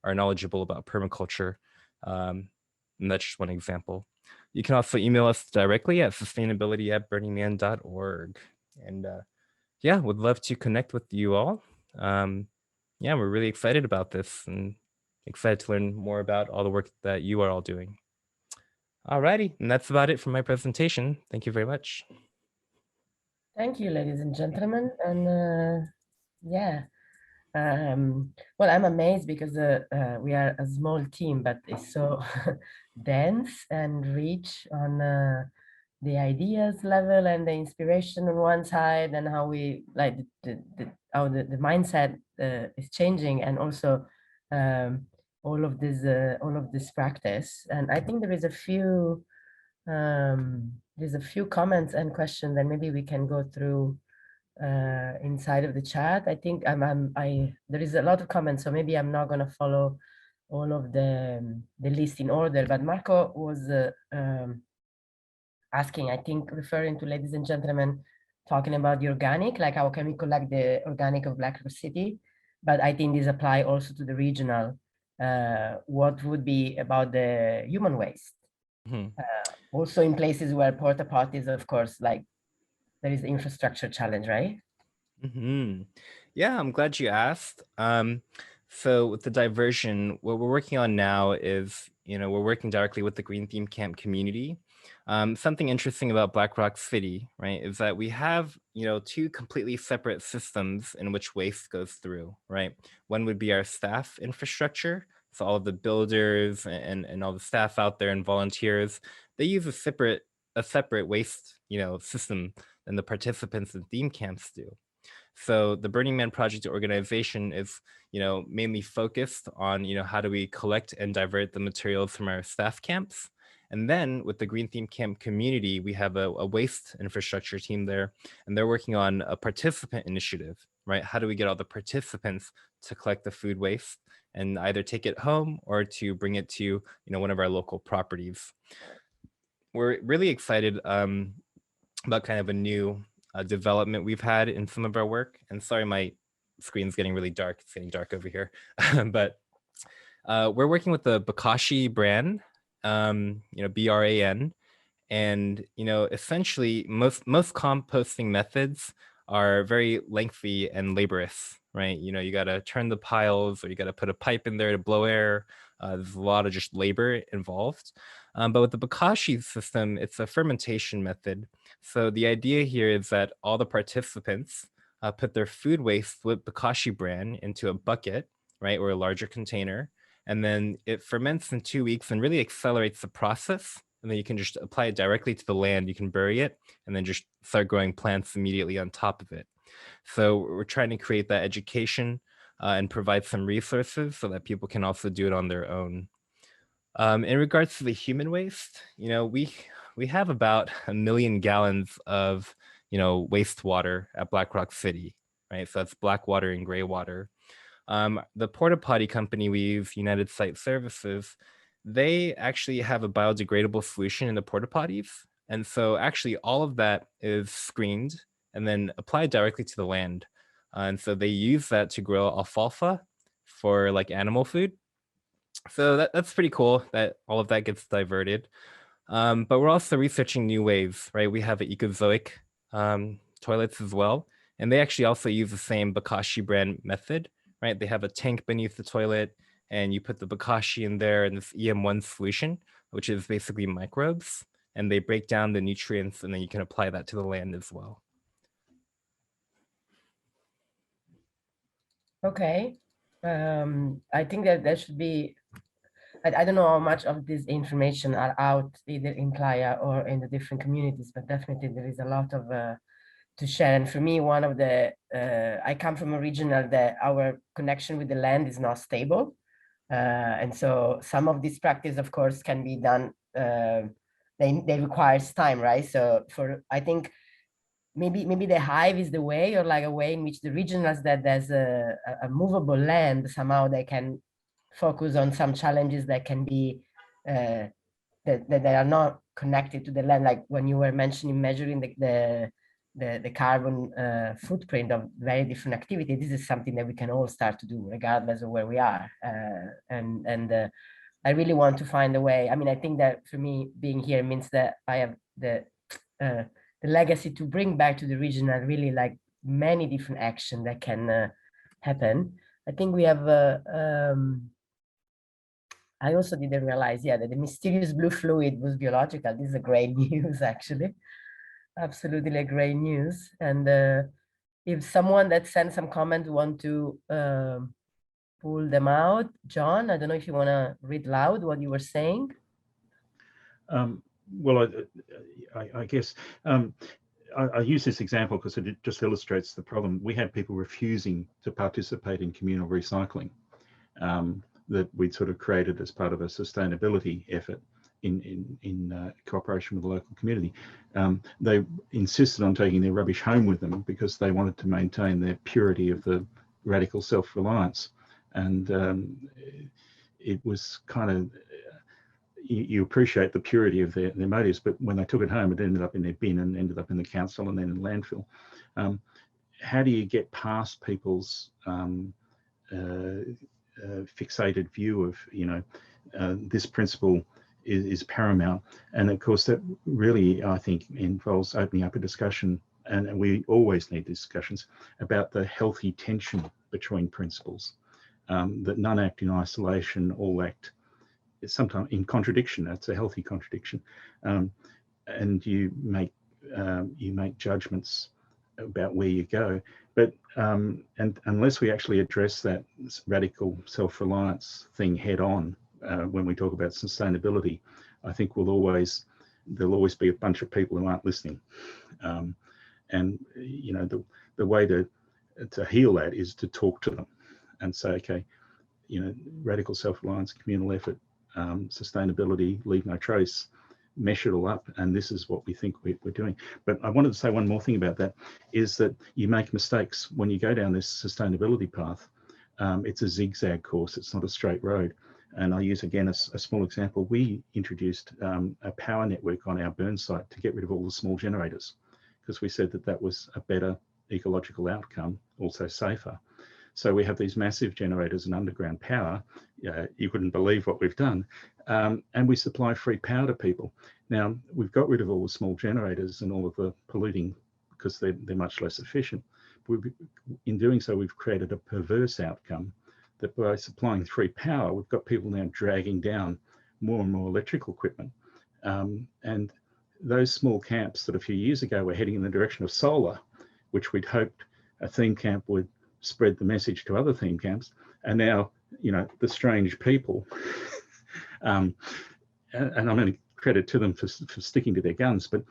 are knowledgeable about permaculture. And that's just one example. You can also email us directly at sustainability@burningman.org. And yeah, would love to connect with you all. Yeah, we're really excited about this and excited to learn more about all the work that you are all doing. Alrighty, and that's about it for my presentation. Thank you very much. Thank you, ladies and gentlemen. And yeah, well, I'm amazed because we are a small team, but it's so dense and rich on the ideas level and the inspiration on one side, and how we like how the mindset is changing, and also all of this practice. And I think there is a few there's a few comments and questions that maybe we can go through inside of the chat. I think there is a lot of comments, so maybe I'm not going to follow all of the list in order, but Marco was asking, I think referring to ladies and gentlemen, talking about the organic, like how can we collect the organic of Black Rock City, but I think these apply also to the regional. What would be about the human waste? Also in places where porta potties, of course, like there is the infrastructure challenge, right? Yeah, I'm glad you asked. So with the diversion, what we're working on now is, we're working directly with the Green Theme Camp community. Something interesting about Black Rock City, right, is that we have, two completely separate systems in which waste goes through, right? One would be our staff infrastructure. So all of the builders and all the staff out there and volunteers, they use a separate waste, system than the participants in theme camps do. So the Burning Man Project organization is, mainly focused on, how do we collect and divert the materials from our staff camps. And then with the Green Theme Camp community, we have a waste infrastructure team there, and they're working on a participant initiative, right? How do we get all the participants to collect the food waste and either take it home or to bring it to, one of our local properties? We're really excited about kind of a new development we've had in some of our work. And sorry, my screen's getting really dark. It's getting dark over here. But we're working with the Bokashi brand, BRAN. And, essentially most composting methods are very lengthy and laborious, right? You got to turn the piles, or you got to put a pipe in there to blow air. There's a lot of just labor involved. But with the Bokashi system, it's a fermentation method. So the idea here is that all the participants put their food waste with Bokashi bran into a bucket, right, or a larger container. and then it ferments in 2 weeks and really accelerates the process. And then you can just apply it directly to the land. You can bury it and then just start growing plants immediately on top of it. So we're trying to create that education and provide some resources so that people can also do it on their own. In regards to the human waste, we have about 1 million gallons of wastewater at Black Rock City, right? So that's black water and gray water. The porta potty company we use, United Site Services, they actually have a biodegradable solution in the porta potties. And so actually all of that is screened and then applied directly to the land. And so they use that to grow alfalfa for like animal food. So that's pretty cool that all of that gets diverted. But we're also researching new ways, right? We have ecozoic toilets as well. And they actually also use the same Bokashi brand method, right? They have a tank beneath the toilet and you put the Bokashi in there and this EM1 solution, which is basically microbes, and they break down the nutrients and then you can apply that to the land as well. Okay. I think that there should be, I don't know how much of this information are out either in Playa or in the different communities, but definitely there is a lot of to share. And for me, one of the, I come from a regional that our connection with the land is not stable. And so some of this practice, of course, can be done, they requires time, right? So I think maybe the hive is the way, or like a way in which the regionals that there's a movable land, somehow they can focus on some challenges that can be, that they are not connected to the land, like when you were mentioning measuring the carbon footprint of very different activity. This is something that we can all start to do regardless of where we are. I really want to find a way. I mean, I think that for me, being here means that I have the legacy to bring back to the regional, really like many different actions that can happen. I think we have, I also didn't realize, yeah, that the mysterious blue fluid was biological. This is a great news, actually. Absolutely a great news. And if someone that sent some comment want to pull them out, John, I don't know if you want to read loud what you were saying. Well, I guess I use this example because it just illustrates the problem. We had people refusing to participate in communal recycling that we'd sort of created as part of a sustainability effort in cooperation with the local community. They insisted on taking their rubbish home with them because they wanted to maintain their purity of the radical self-reliance. And it was kind of, you appreciate the purity of their motives, but when they took it home, it ended up in their bin and ended up in the council and then in landfill. How do you get past people's fixated view of, this principle is paramount? And of course, that really, I think, involves opening up a discussion, and we always need discussions about the healthy tension between principles, that none act in isolation, all act sometimes in contradiction. That's a healthy contradiction, and you make judgments about where you go. But and unless we actually address that radical self-reliance thing head on when we talk about sustainability, I think there'll always be a bunch of people who aren't listening. And the way to heal that is to talk to them and say, okay, radical self-reliance, communal effort, sustainability, leave no trace, mesh it all up, and this is what we think we're doing. But I wanted to say one more thing about that, is that you make mistakes when you go down this sustainability path. It's a zigzag course, it's not a straight road. And I use, again, a small example. We introduced a power network on our burn site to get rid of all the small generators, because we said that was a better ecological outcome, also safer. So we have these massive generators and underground power. You couldn't believe what we've done. And we supply free power to people. Now, we've got rid of all the small generators and all of the polluting because they're much less efficient. In doing so, we've created a perverse outcome that by supplying free power, we've got people now dragging down more and more electrical equipment. And those small camps that a few years ago were heading in the direction of solar, which we'd hoped a theme camp would spread the message to other theme camps, are now you know, the strange people. And I'm only credit to them for sticking to their guns, but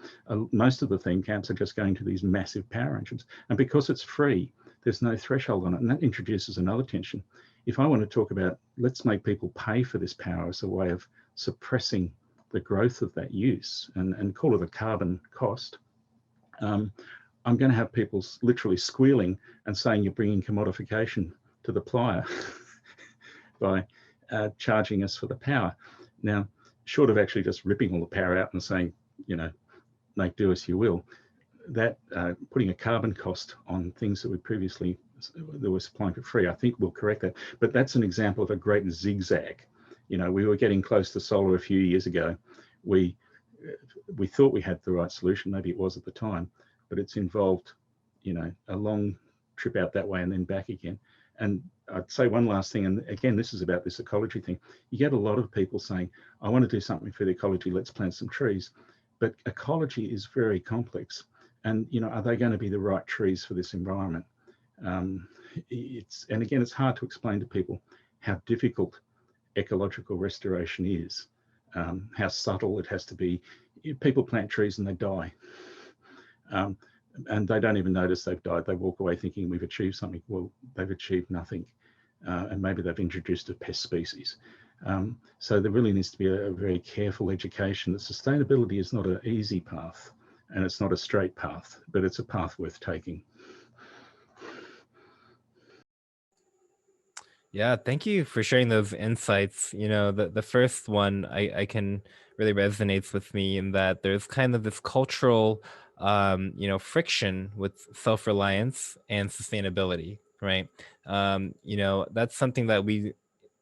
most of the theme camps are just going to these massive power engines. And because it's free, there's no threshold on it. And that introduces another tension. If I want to talk about, let's make people pay for this power as a way of suppressing the growth of that use and call it a carbon cost, I'm going to have people literally squealing and saying you're bringing commodification to the plier by charging us for the power. Now, short of actually just ripping all the power out and saying, you know, make do as you will, that putting a carbon cost on things that we previously that were supplying for free, I think will correct that. But that's an example of a great zigzag. You know, we were getting close to solar a few years ago. We thought we had the right solution, maybe it was at the time, but it's involved, you know, a long trip out that way and then back again. And I'd say one last thing, and again, this is about this ecology thing. You get a lot of people saying, I want to do something for the ecology, let's plant some trees. But ecology is very complex. And, you know, are they going to be the right trees for this environment? And again, it's hard to explain to people how difficult ecological restoration is, how subtle it has to be. People plant trees and they die. And they don't even notice they've died. They walk away thinking we've achieved something. Well, they've achieved nothing. And maybe they've introduced a pest species. So there really needs to be a very careful education that sustainability is not an easy path and it's not a straight path, but it's a path worth taking. Yeah, thank you for sharing those insights. You know, the first one I can really resonates with me in that there's kind of this cultural you know, friction with self-reliance and sustainability, right? You know, that's something that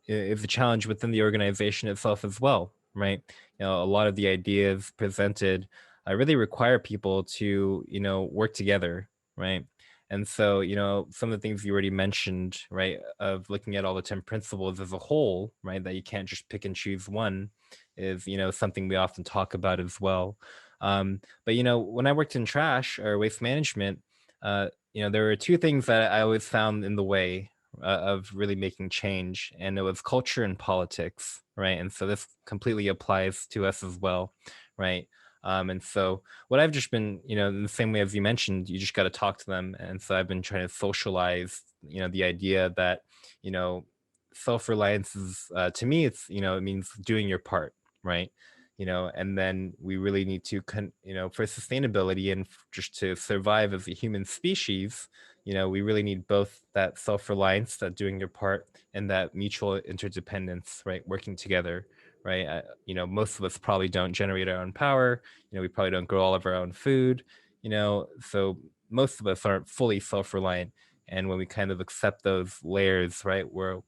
is a challenge within the organization itself as well, right? You know, a lot of the ideas presented really require people to, you know, work together, right? And so, you know, some of the things you already mentioned, right, of looking at all the 10 principles as a whole, right, that you can't just pick and choose one is, you know, something we often talk about as well. But, you know, when I worked in trash or waste management, you know, there were two things that I always found in the way of really making change, and it was culture and politics, right? And so this completely applies to us as well, right? And so what I've just been, you know, in the same way as you mentioned, you just got to talk to them. And so I've been trying to socialize, you know, the idea that, you know, self-reliance is, to me, it's, you know, it means doing your part, right? You know, and then we really need to, you know, for sustainability and just to survive as a human species, you know, we really need both that self-reliance, that doing your part, and that mutual interdependence, right? Working together, right? You know, most of us probably don't generate our own power. You know, we probably don't grow all of our own food, you know, so most of us aren't fully self-reliant. And when we kind of accept those layers, right, we're,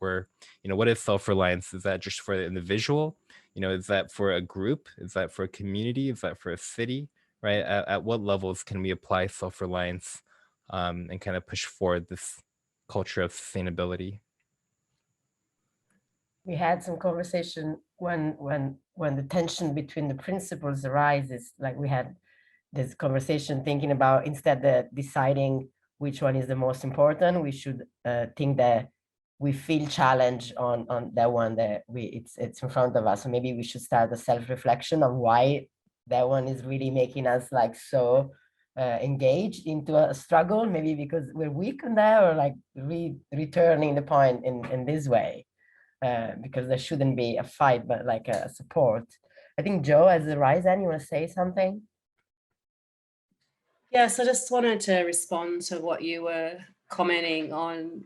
you know, what is self-reliance? Is that just for the individual? You know, is that for a group? Is that for a community? Is that for a city? Right? At what levels can we apply self-reliance and kind of push forward this culture of sustainability? We had some conversation when the tension between the principles arises, like we had this conversation thinking about, instead of deciding which one is the most important, we should think that we feel challenged on that one, that it's in front of us. So maybe we should start a self-reflection on why that one is really making us like so engaged into a struggle, maybe because we're weak on that, or like returning the point in this way. Because there shouldn't be a fight, but like a support. I think Joe, as a Rise End, you want to say something? Yes, I just wanted to respond to what you were commenting on,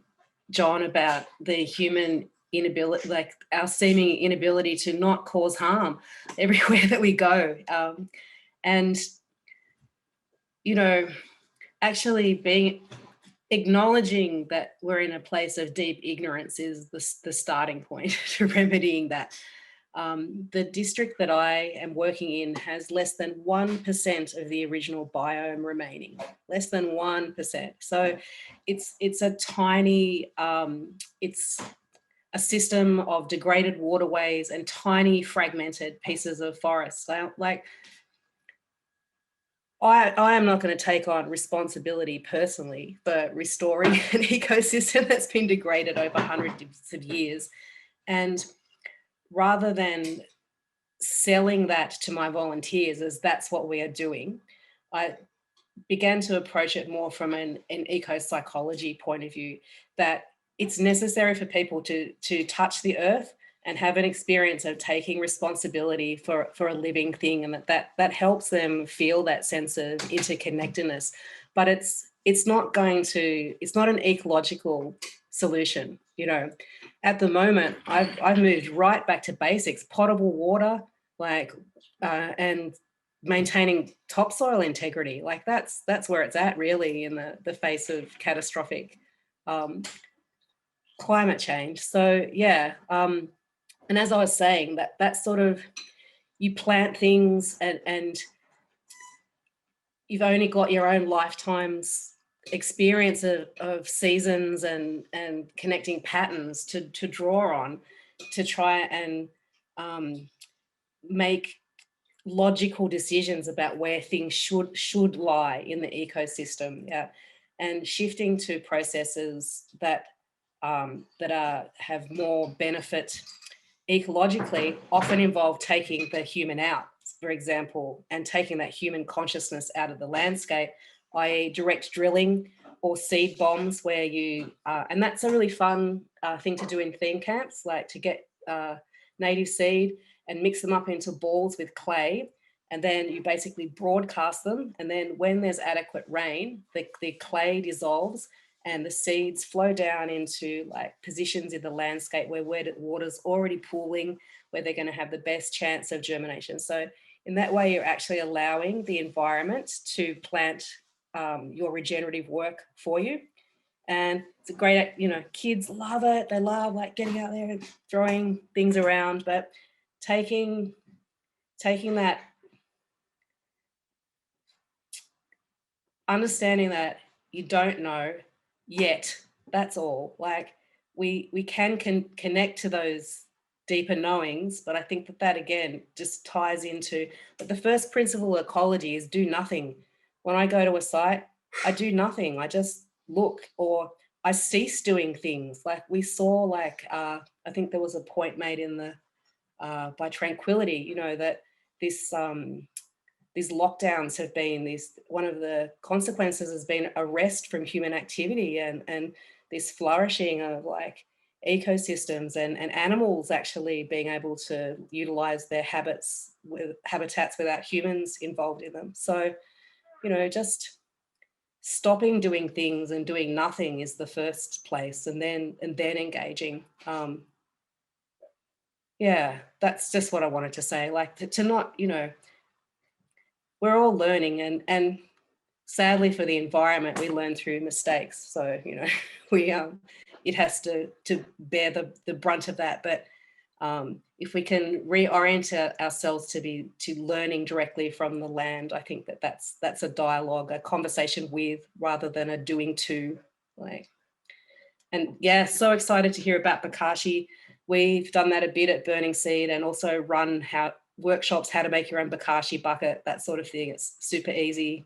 John, about the human inability, like our seeming inability to not cause harm everywhere that we go. And, you know, actually acknowledging that we're in a place of deep ignorance is the starting point to remedying that. The district that I am working in has less than 1% of the original biome remaining, less than 1%. So it's a tiny, it's a system of degraded waterways and tiny fragmented pieces of forest. Like, I am not going to take on responsibility personally for restoring an ecosystem that's been degraded over hundreds of years. And rather than selling that to my volunteers as that's what we are doing, I began to approach it more from an eco-psychology point of view, that it's necessary for people to touch the earth and have an experience of taking responsibility for a living thing, and that helps them feel that sense of interconnectedness. But it's not an ecological solution. You know, at the moment, I've moved right back to basics: potable water, and maintaining topsoil integrity. Like that's where it's at, really, in the face of catastrophic climate change. So yeah. And as I was saying, that sort of, you plant things and you've only got your own lifetime's experience of seasons and connecting patterns to draw on, to try and make logical decisions about where things should lie in the ecosystem. Yeah. And shifting to processes that have more benefit ecologically often involve taking the human out, for example, and taking that human consciousness out of the landscape, i.e. direct drilling or seed bombs, where you, and that's a really fun thing to do in theme camps, like to get native seed and mix them up into balls with clay. And then you basically broadcast them. And then when there's adequate rain, the clay dissolves and the seeds flow down into like positions in the landscape where water's already pooling, where they're going to have the best chance of germination. So in that way, you're actually allowing the environment to plant your regenerative work for you. And it's a great, you know, kids love it. They love like getting out there and throwing things around, but taking that, understanding that you don't know yet, that's all. Like we can connect to those deeper knowings, but I think that again just ties into, but the first principle of ecology is do nothing. When I go to a site, I do nothing. I just look, or I cease doing things. Like we saw, like I think there was a point made in the by Tranquility, you know, that this these lockdowns have been one of the consequences has been arrest from human activity and this flourishing of like ecosystems and animals actually being able to utilize their habitats without humans involved in them. So, you know, just stopping doing things and doing nothing is the first place, and then engaging. Yeah, that's just what I wanted to say. Like to not, you know, we're all learning, and sadly for the environment, we learn through mistakes. So, you know, we it has to bear the brunt of that. But if we can reorient ourselves to learning directly from the land, I think that's a dialogue, a conversation with, rather than a doing to. Like, and yeah, so excited to hear about Bokashi. We've done that a bit at Burning Seed, and also run workshops, how to make your own Bokashi bucket, that sort of thing. It's super easy.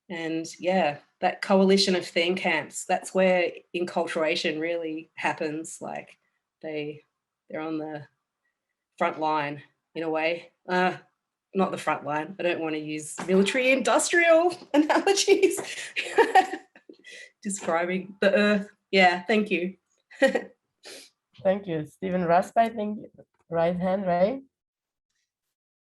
And yeah, that coalition of theme camps, that's where enculturation really happens. Like they're on the front line in a way. Not the front line. I don't want to use military industrial analogies describing the earth. Yeah, thank you. Thank you. Stephen Rasp, I think, right hand, right?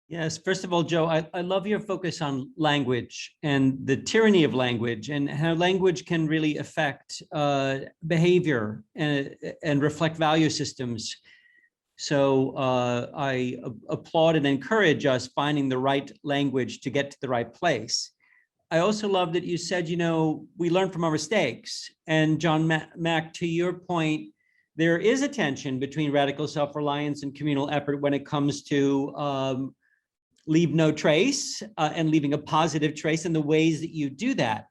Yes, first of all, Joe, I love your focus on language and the tyranny of language, and how language can really affect behavior and reflect value systems. So I applaud and encourage us finding the right language to get to the right place. I also love that you said, you know, we learn from our mistakes. And John Mack, to your point, there is a tension between radical self-reliance and communal effort when it comes to leave no trace and leaving a positive trace, in the ways that you do that.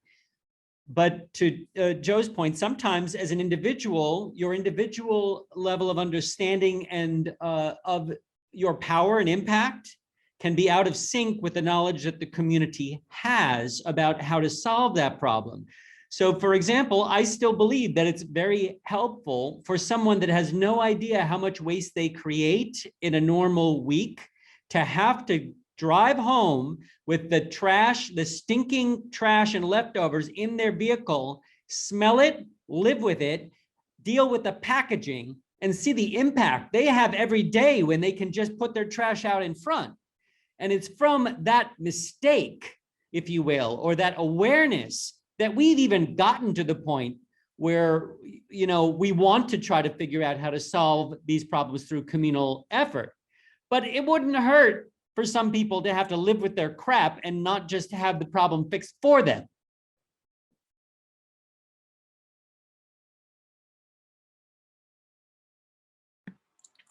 But to Joe's point, sometimes as an individual, your individual level of understanding and of your power and impact can be out of sync with the knowledge that the community has about how to solve that problem. So for example, I still believe that it's very helpful for someone that has no idea how much waste they create in a normal week to have to drive home with the trash, the stinking trash and leftovers in their vehicle, smell it, live with it, deal with the packaging, and see the impact they have every day when they can just put their trash out in front. And it's from that mistake, if you will, or that awareness that we've even gotten to the point where, you know, we want to try to figure out how to solve these problems through communal effort. But it wouldn't hurt for some people to have to live with their crap and not just have the problem fixed for them.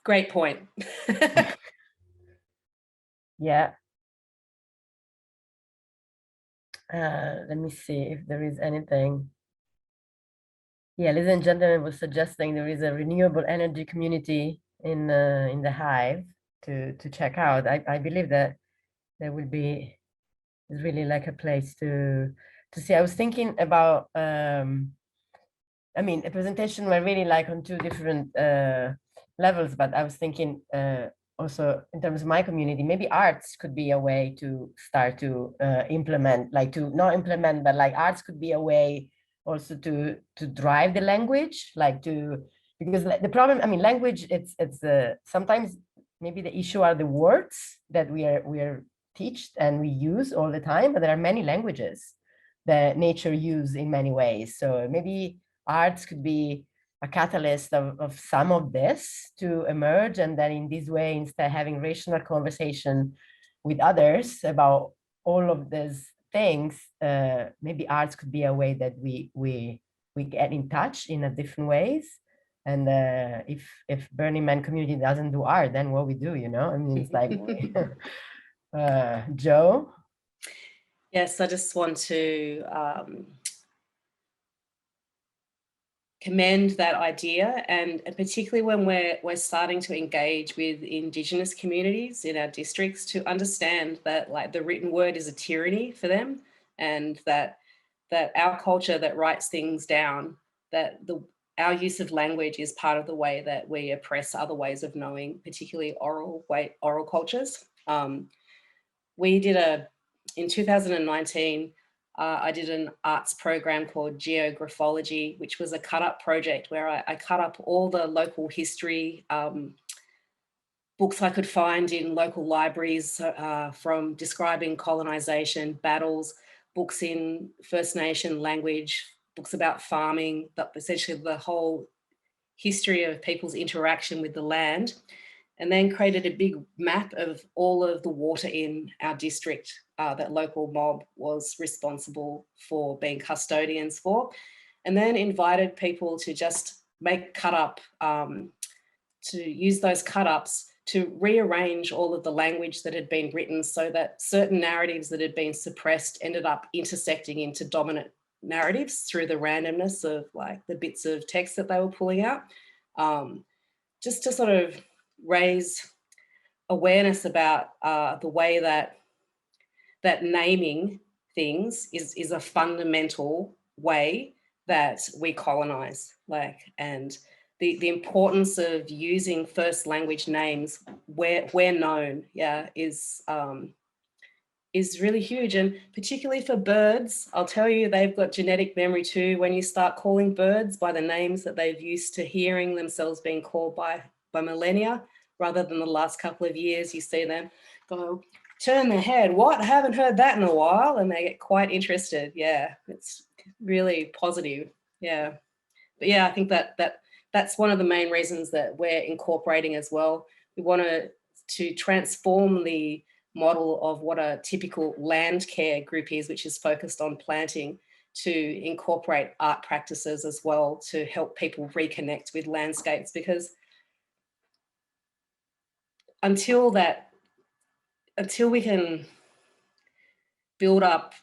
Great point. Yeah. Let me see if there is anything. Yeah, ladies and gentlemen was suggesting there is a renewable energy community in the Hive to check out. I believe that there will be, is really like a place to see. I was thinking about I mean, a presentation were really like on two different levels, but I was thinking also in terms of my community, maybe arts could be a way to start to implement, like to not implement, but like arts could be a way also to drive the language, like to, because the problem, I mean, language, it's sometimes maybe the issue are the words that we are taught and we use all the time, but there are many languages that nature use in many ways. So maybe arts could be a catalyst of some of this to emerge, and then in this way, instead of having rational conversation with others about all of these things, maybe arts could be a way that we get in touch in a different ways. And if Burning Man community doesn't do art, then what we do, you know? I mean, it's like Joe. Yes, I just want to commend that idea, and particularly when we're starting to engage with Indigenous communities in our districts, to understand that like the written word is a tyranny for them, and that our culture that writes things down, that our use of language is part of the way that we oppress other ways of knowing, particularly oral cultures. We did in 2019, I did an arts program called Geographology, which was a cut-up project where I cut up all the local history books I could find in local libraries, from describing colonization, battles, books in First Nation language, books about farming, but essentially the whole history of people's interaction with the land, and then created a big map of all of the water in our district that local mob was responsible for being custodians for, and then invited people to just make cut-up, to use those cut-ups to rearrange all of the language that had been written so that certain narratives that had been suppressed ended up intersecting into dominant narratives through the randomness of like the bits of text that they were pulling out, just to sort of raise awareness about the way that naming things is a fundamental way that we colonize, like, and the importance of using first language names where known, yeah, is really huge. And particularly for birds, I'll tell you, they've got genetic memory too. When you start calling birds by the names that they've used to hearing themselves being called by millennia, rather than the last couple of years, you see them go, turn their head, what? I haven't heard that in a while. And they get quite interested. Yeah, it's really positive. Yeah. But yeah, I think that's one of the main reasons that we're incorporating as well. We want to transform the model of what a typical land care group is, which is focused on planting, to incorporate art practices as well to help people reconnect with landscapes, because until we can build up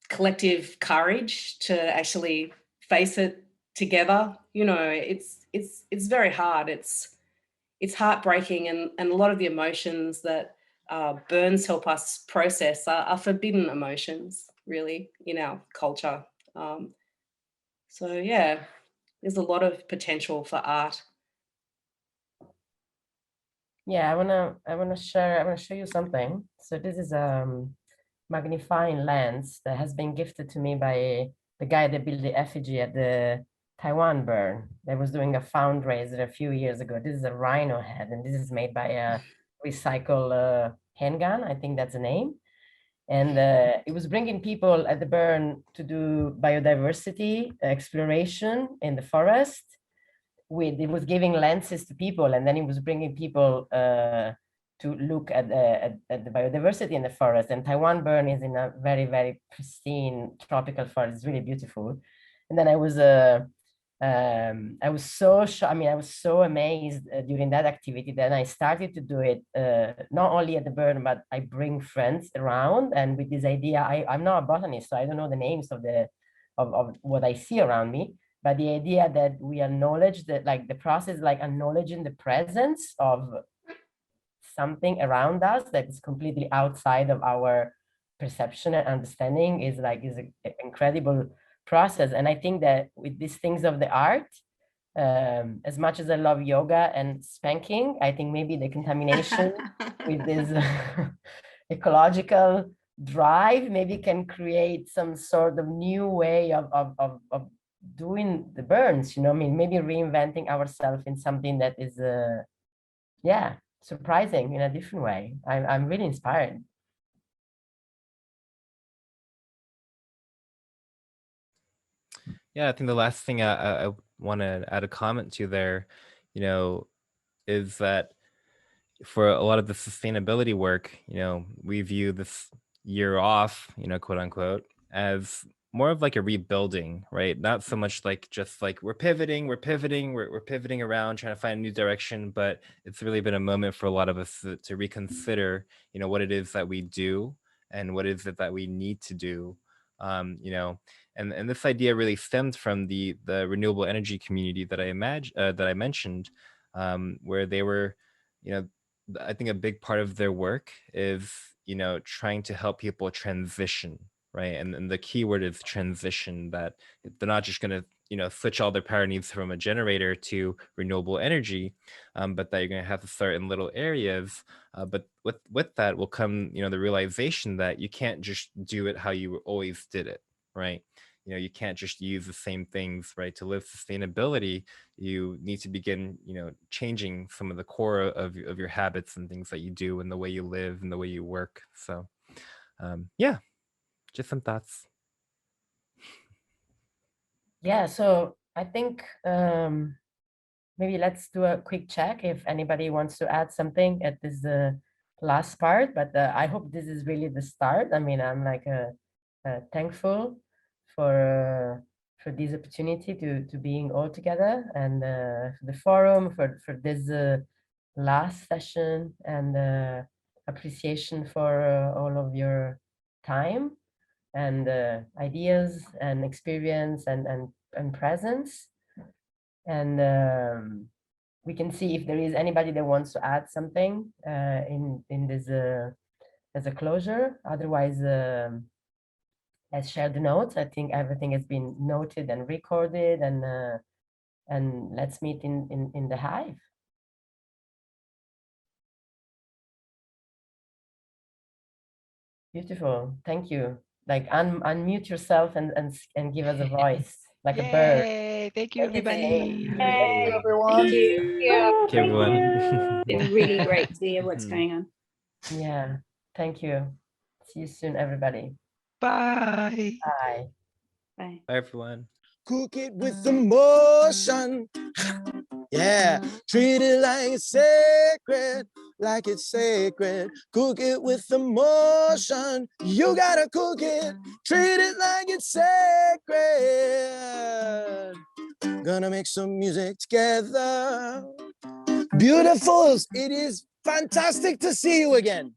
collective courage to actually face it together, you know, it's very hard. It's heartbreaking, and a lot of the emotions that burns help us process are forbidden emotions, really, in our culture. So yeah, there's a lot of potential for art. Yeah, I wanna show you something. So this is magnifying lens that has been gifted to me by the guy that built the effigy at the Taiwan burn. That was doing a fundraiser a few years ago. This is a rhino head, and this is made by a recycled handgun. I think that's the name. And it was bringing people at the burn to do biodiversity exploration in the forest. It was giving lenses to people, and then it was bringing people to look at the biodiversity in the forest. And Taiwan burn is in a very, very pristine tropical forest. It's really beautiful. And then I was so I mean, I was so amazed during that activity that I started to do it not only at the burn, but I bring friends around. And with this idea, I'm not a botanist, so I don't know the names of what I see around me. But the idea that we acknowledge that, like, the process, like acknowledging the presence of something around us that is completely outside of our perception and understanding is an incredible process. And I think that with these things of the art, as much as I love yoga and spanking, I think maybe the contamination with this ecological drive maybe can create some sort of new way of doing the burns, you know, I mean, maybe reinventing ourselves in something that is, yeah, surprising in a different way. I'm really inspired. Yeah, I think the last thing I want to add a comment to there, you know, is that for a lot of the sustainability work, you know, we view this year off, you know, quote unquote, as more of like a rebuilding, right? Not so much like just like we're pivoting around, trying to find a new direction, but it's really been a moment for a lot of us to reconsider, you know, what it is that we do and what is it that we need to do. You know, and this idea really stems from the renewable energy community that I mentioned, where they were, you know, I think a big part of their work is, you know, trying to help people transition, right? And the key word is transition, that they're not just going to, you know, switch all their power needs from a generator to renewable energy, but that you're going to have to start in little areas. But with that will come, you know, the realization that you can't just do it how you always did it, right? You know, you can't just use the same things, right? To live sustainability, you need to begin, you know, changing some of the core of your habits and things that you do and the way you live and the way you work. So yeah, just some thoughts. Yeah, so I think maybe let's do a quick check if anybody wants to add something at this last part, but I hope this is really the start. I mean, I'm like thankful for this opportunity to being all together, and for the forum, for this last session, and appreciation for all of your time and ideas and experience and presence. And we can see if there is anybody that wants to add something in this as a closure. Otherwise, let's share the notes. I think everything has been noted and recorded, and let's meet in the hive. Beautiful. Thank you. Like unmute yourself and give us a voice like a bird. Yay, thank you, everybody. Thank you, everyone. Thank you. Yeah, Okay, everyone. been really great to hear what's going on. Yeah, thank you. See you soon, everybody. Bye. Bye. Bye. Bye, everyone. Cook it with emotion. Yeah, treat it like it's sacred, like it's sacred. Cook it with emotion. You gotta cook it, treat it like it's sacred. Gonna make some music together. Beautifuls, it is fantastic to see you again.